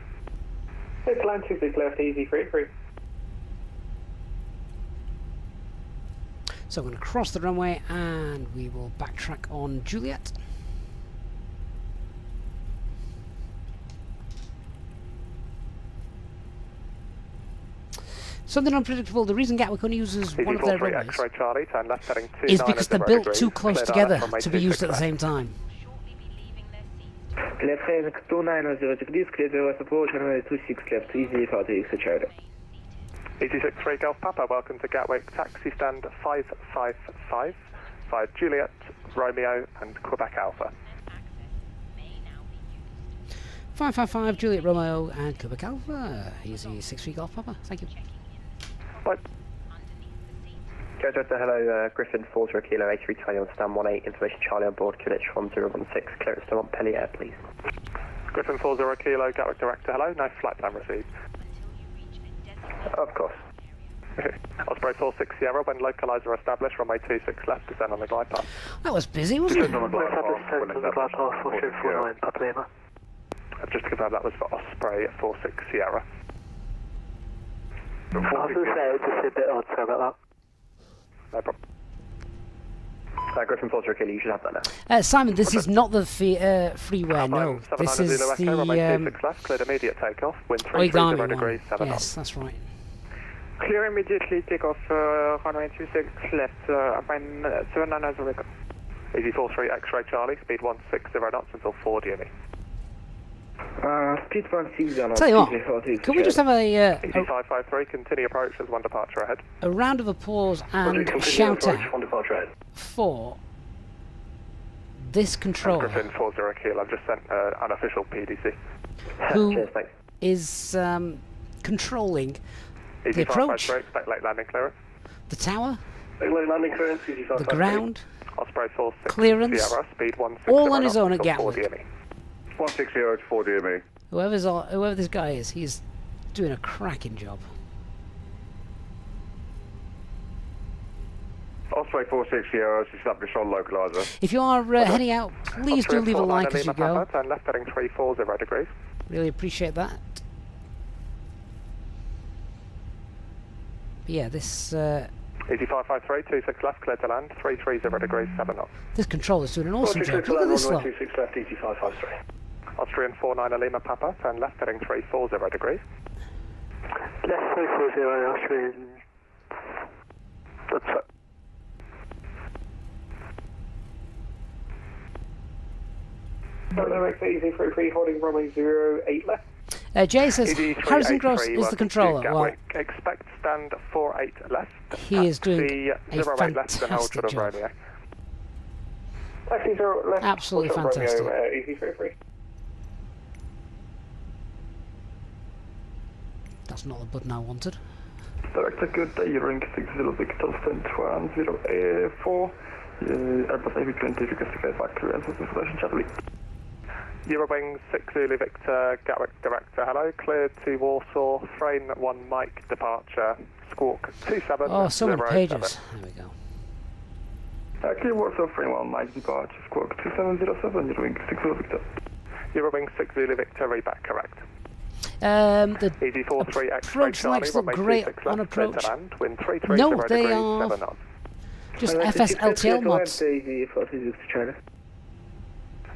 Clear to land 26 left, easy 33. So I'm going to cross the runway and we will backtrack on Juliet. Something unpredictable. The reason Gatwick only uses one of their runways X-ray Charlie, turn left heading is because they're built degrees, too close clear together direct, runway to be used at the 26 same time. Shortly be leaving their seats. Left heading 290 degrees, clear to west approach, runway 26 left, easy 46 Charlie. Easy 63 Golf Papa, welcome to Gatwick, taxi stand 555, 5 Juliet, Romeo and Quebec Alpha. Access may now be used. 555 Juliet Romeo and Quebec Alpha. Easy 6-3 Golf Papa. Thank you. Bye. Underneath the seat. Delta, hello, Griffin 40 Kilo A320 on stand 18, information Charlie on board, QNH 1016, clearance to Montpellier, please. Griffin 40 Kilo, Gatwick Director, hello, no flight plan received. Until you reach a designated Of course. Osprey 46 Sierra, when localizer established, runway 26 left, descend on the glide path. That was busy, wasn't it? On the glide path, when established, 4349, Papa Lima. Just to confirm, that was for Osprey 46 Sierra. I was going to say, it's just a bit odd, sorry about that. No problem. Griffin 40 Kilo, you should have that now. Simon, this is not the freeware, no. This is the runway 26 left, cleared immediate takeoff, wind origami 330 degrees, one. 7 Yes, knots. that's right. Clear immediately, take off runway 26 left, Alpine 79 Zulu Echo. Easy 43 X-ray Charlie, speed 160 knots until 4 DME. Speed 160 knots, Tell you what, easy 46 can we just have a Easy 553, continue approach, there's one departure ahead. round of applause and shout out One departure ahead. for this controller Griffin 40 Kilo, I've just sent unofficial PDC. who Cheers, thanks. is controlling Easy the approach, 553, expect late landing clearance. the tower, Late landing clearance, easy the 553. ground, Osprey 46 Clearance, Sierra, speed 160 all on knots his own at until 4 Gatwick. DME. 160 to 4 DME. whoever this guy is, he's doing a cracking job. Osprey 46 Sierra is established on localizer. If you are heading out, please do leave a like as you go. Turn left heading 340 degrees. Really appreciate that. But yeah, this Easy 553, 26 left, clear to land, 330 degrees, 7 knots. this controller's doing an awesome job. 46 Look at this runway lot. 26 left, easy 553. Austrian 49 Lima Papa, turn left heading 340 degrees. Left 340, Austrian. That's it. Director, easy 33, holding runway 08 left. Jay says Easy Harrison 383, Gross is the welcome to controller. Well, Gatwick. Expect stand 48 left. he is doing Taxi a 08 left and hold fantastic short of job. Romeo. Taxi 0 left. Absolutely hold short of fantastic. Romeo, easy 33. That's not the button I wanted. Director, good day, ring 60 Victor, stand 104. Airbus A320, request to get back clearance with information, Charlie. Eurowing 6 Zulu Victor, Gatwick Director, hello, cleared to Warsaw, Frame 1 Mike, departure, Squawk 27. Oh, so many 07. pages. There we go. Clear Warsaw, Frame 1 Mike, departure, Squawk 2707, Eurowing 6 Zulu Victor. Eurowing 6 Zulu Victor, reback correct. The Easy 43 X-ray approach Charlie, lights look runway great 26 on left, clear approach. to land, wind 330 No, they degrees, are 7 knots. just FSLTL mods. Easy 46 Charlie.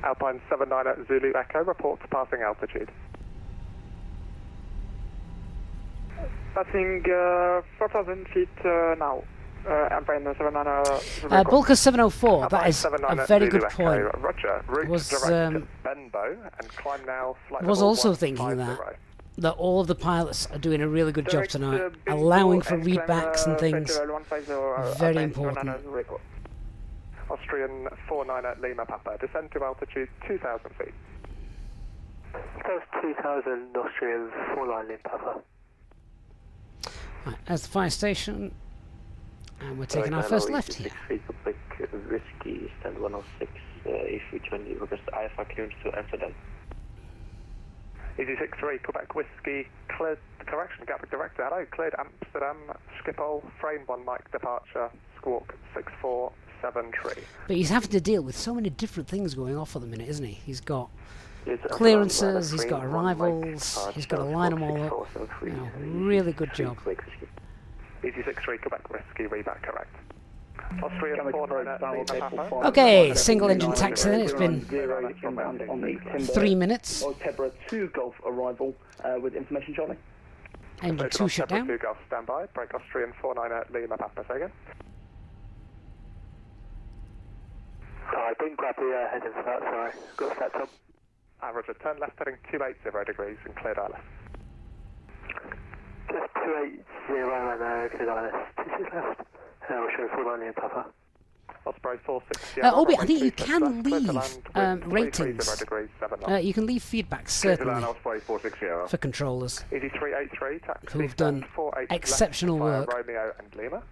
Alpine 79 Zulu Echo, reports passing altitude. Passing 4,000 feet now. Alpine 79 Zulu Echo. Bulker 704, that Alpine is 79 a very Zulu good Echo, point. Roger. Route Was, direct to Benbow and climb now. Flight Was level also thinking 150. that all of the pilots are doing a really good job Direct, tonight, Benbow allowing for and climb, readbacks and things. flight level 150, Very Alpine important. 79 Zulu Echo. Austrian 49 at Lima Papa, descend to altitude 2,000 feet. Coast 2,000 Austrian 49 Lima Papa. Right, there's the fire station, and we're taking our first left here. Whiskey, stand 106, A320, request IFR clearance to Amsterdam. Easy 63, Quebec Whiskey, cleared, correction, Gatwick Director, hello, cleared Amsterdam, Schiphol, frame 1 Mike, departure, squawk 6473. But he's having to deal with so many different things going off at the minute, isn't he? He's got clearances, he's got arrivals, he's got to line them all up. You know, really good job. Easy 63, Quebec Whiskey, reback correct. Austrian 49 at Lima Papa. Okay, single engine taxi then, it's been 3 minutes. Tebra 2 Golf arrival with information, Charlie. Engine 2 shut down. 2 Golf standby, break Austrian 49 at Lima Papa, say again. Sorry, didn't grab the heading for that, sorry. Got set up. Average at turn left heading 280 degrees and cleared ILS. Just 280 and cleared ILS. 26 left. We're showing 49 Lima Papa. Osprey 46. Obi, I think you can leave ratings. You can leave feedback, certainly, for controllers Easy 383, taxi who've done 48 exceptional left, work. Romeo and Lima.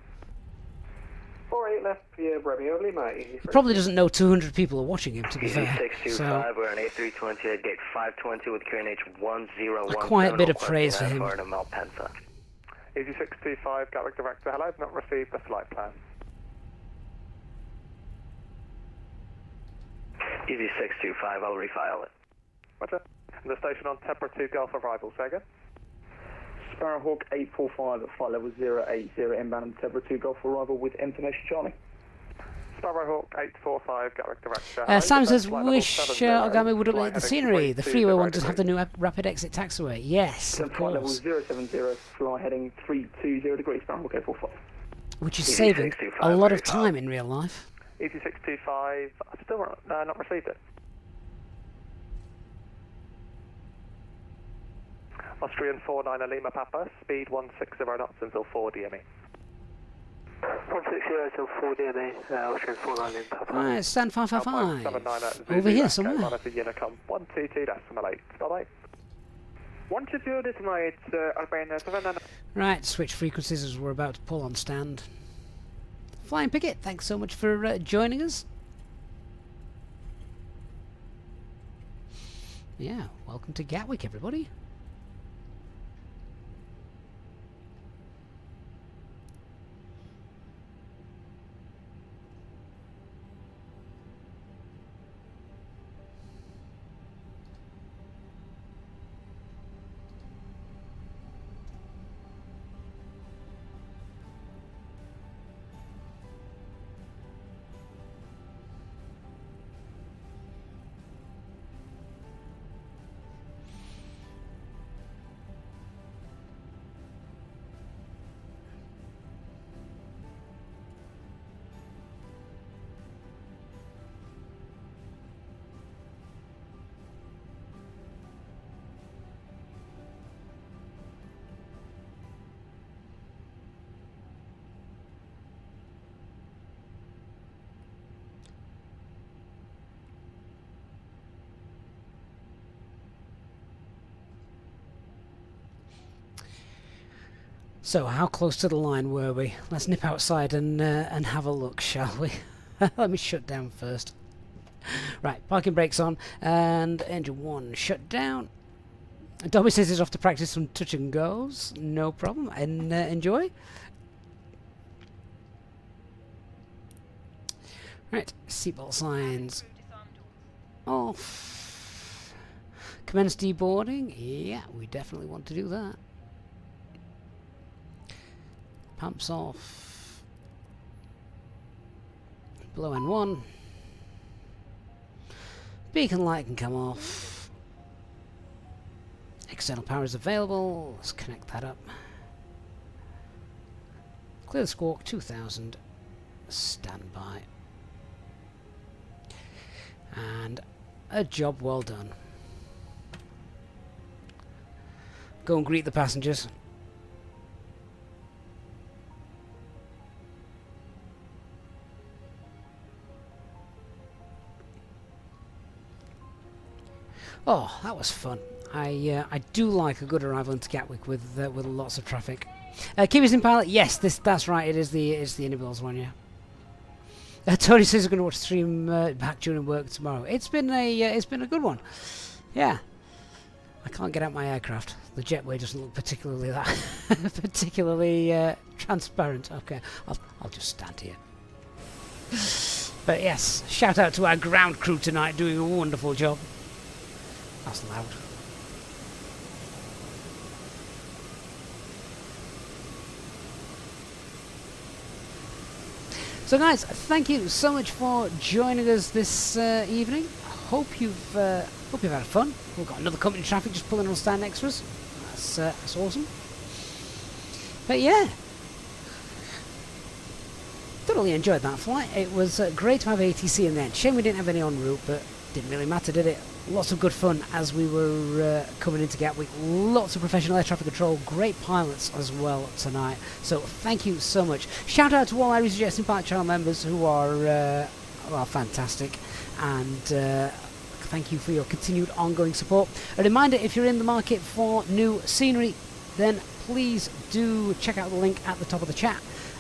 48 left, Pierre Romeo Lima. He probably doesn't know 200 people are watching him, to be fair. 625, we're on A320 at gate 520 with QNH 1017. Quite a bit of praise for him. Easy 625, Gatwick Director, hello, I've not received the flight plan. Easy 625, I'll refile it. Roger. And the station on Tebra 2 Golf arrival, say again. Sparrowhawk 845 at flight level 080 inbound and Tebra 2 Golf arrival with information, Charlie. Sparrowhawk 845, Gatwick Director. Sam says, wish Ogami would update the scenery. The freeway one does have the new rapid exit taxiway. Yes, of Flight level course. 070, fly heading 320 degrees, Sparrowhawk 845. Which is saving a lot of time in real life. Easy 625, I've still not received it. Austrian 49 Lima Papa, speed 160 knots until 4 DME. 160 until 4 DME, Austrian 49 Lima Papa. Right, stand 555. Over here somewhere. Monitor Unicom 122.8. Bye-bye. 122.8, Alpine 79. Right, switch frequencies as we're about to pull on stand. Flying Picket, thanks so much for joining us. Yeah, welcome to Gatwick, everybody. So, how close to the line were we? Let's nip outside and have a look, shall we? Let me shut down first. Right, parking brakes on, and engine 1 shut down. Dobby says he's off to practice some touch and goes. No problem, and enjoy. Right, seatbelt signs off. Commence deboarding. Yeah, we definitely want to do that. Pumps off. Blow N1. Beacon light can come off. External power is available. Let's connect that up. Clear the squawk, 2000. Standby. And a job well done. Go and greet the passengers. Oh, that was fun. I do like a good arrival into Gatwick with lots of traffic. Kiwis in pilot, yes, that's right. It's the Innobills one, yeah. Tony says he's going to watch the stream back during work tomorrow. It's been a good one, yeah. I can't get out my aircraft. The jetway doesn't look particularly transparent. Okay, I'll just stand here. But yes, shout out to our ground crew tonight, doing a wonderful job. That's loud. So guys, thank you so much for joining us this evening. Hope you've had fun. We've got another company traffic just pulling on stand extras. That's awesome. But yeah, thoroughly enjoyed that flight. It was great to have ATC in the end. Shame we didn't have any en route, but didn't really matter, did it? Lots of good fun as we were coming into Gatwick. Lots of professional air traffic control. Great pilots as well tonight. So thank you so much. Shout out to all our Easyjet Pilot channel members who are fantastic. And thank you for your continued ongoing support. A reminder, if you're in the market for new scenery, then please do check out the link at the top of the chat.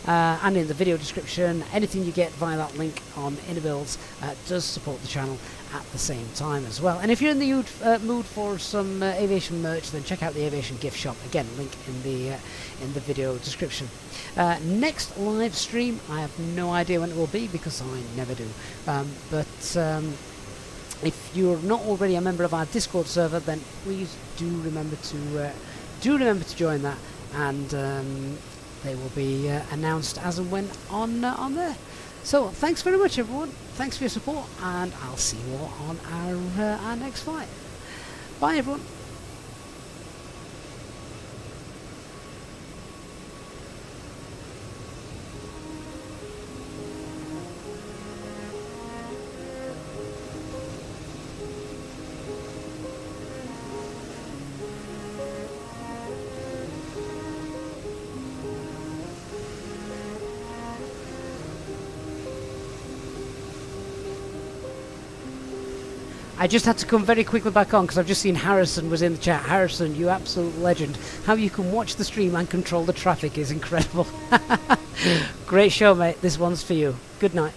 And in the video description. Anything you get via that link on Innobills does support the channel at the same time as well. And if you're in the mood for some aviation merch, then check out the aviation gift shop. Again, link in the video description. Next live stream, I have no idea when it will be because I never do. If you're not already a member of our Discord server, then please do remember to join that, and they will be announced as and when on there. So thanks very much, everyone. Thanks for your support, and I'll see you all on our next flight. Bye, everyone. I just had to come very quickly back on because I've just seen Harrison was in the chat. Harrison, you absolute legend. How you can watch the stream and control the traffic is incredible. Great show, mate. This one's for you. Good night.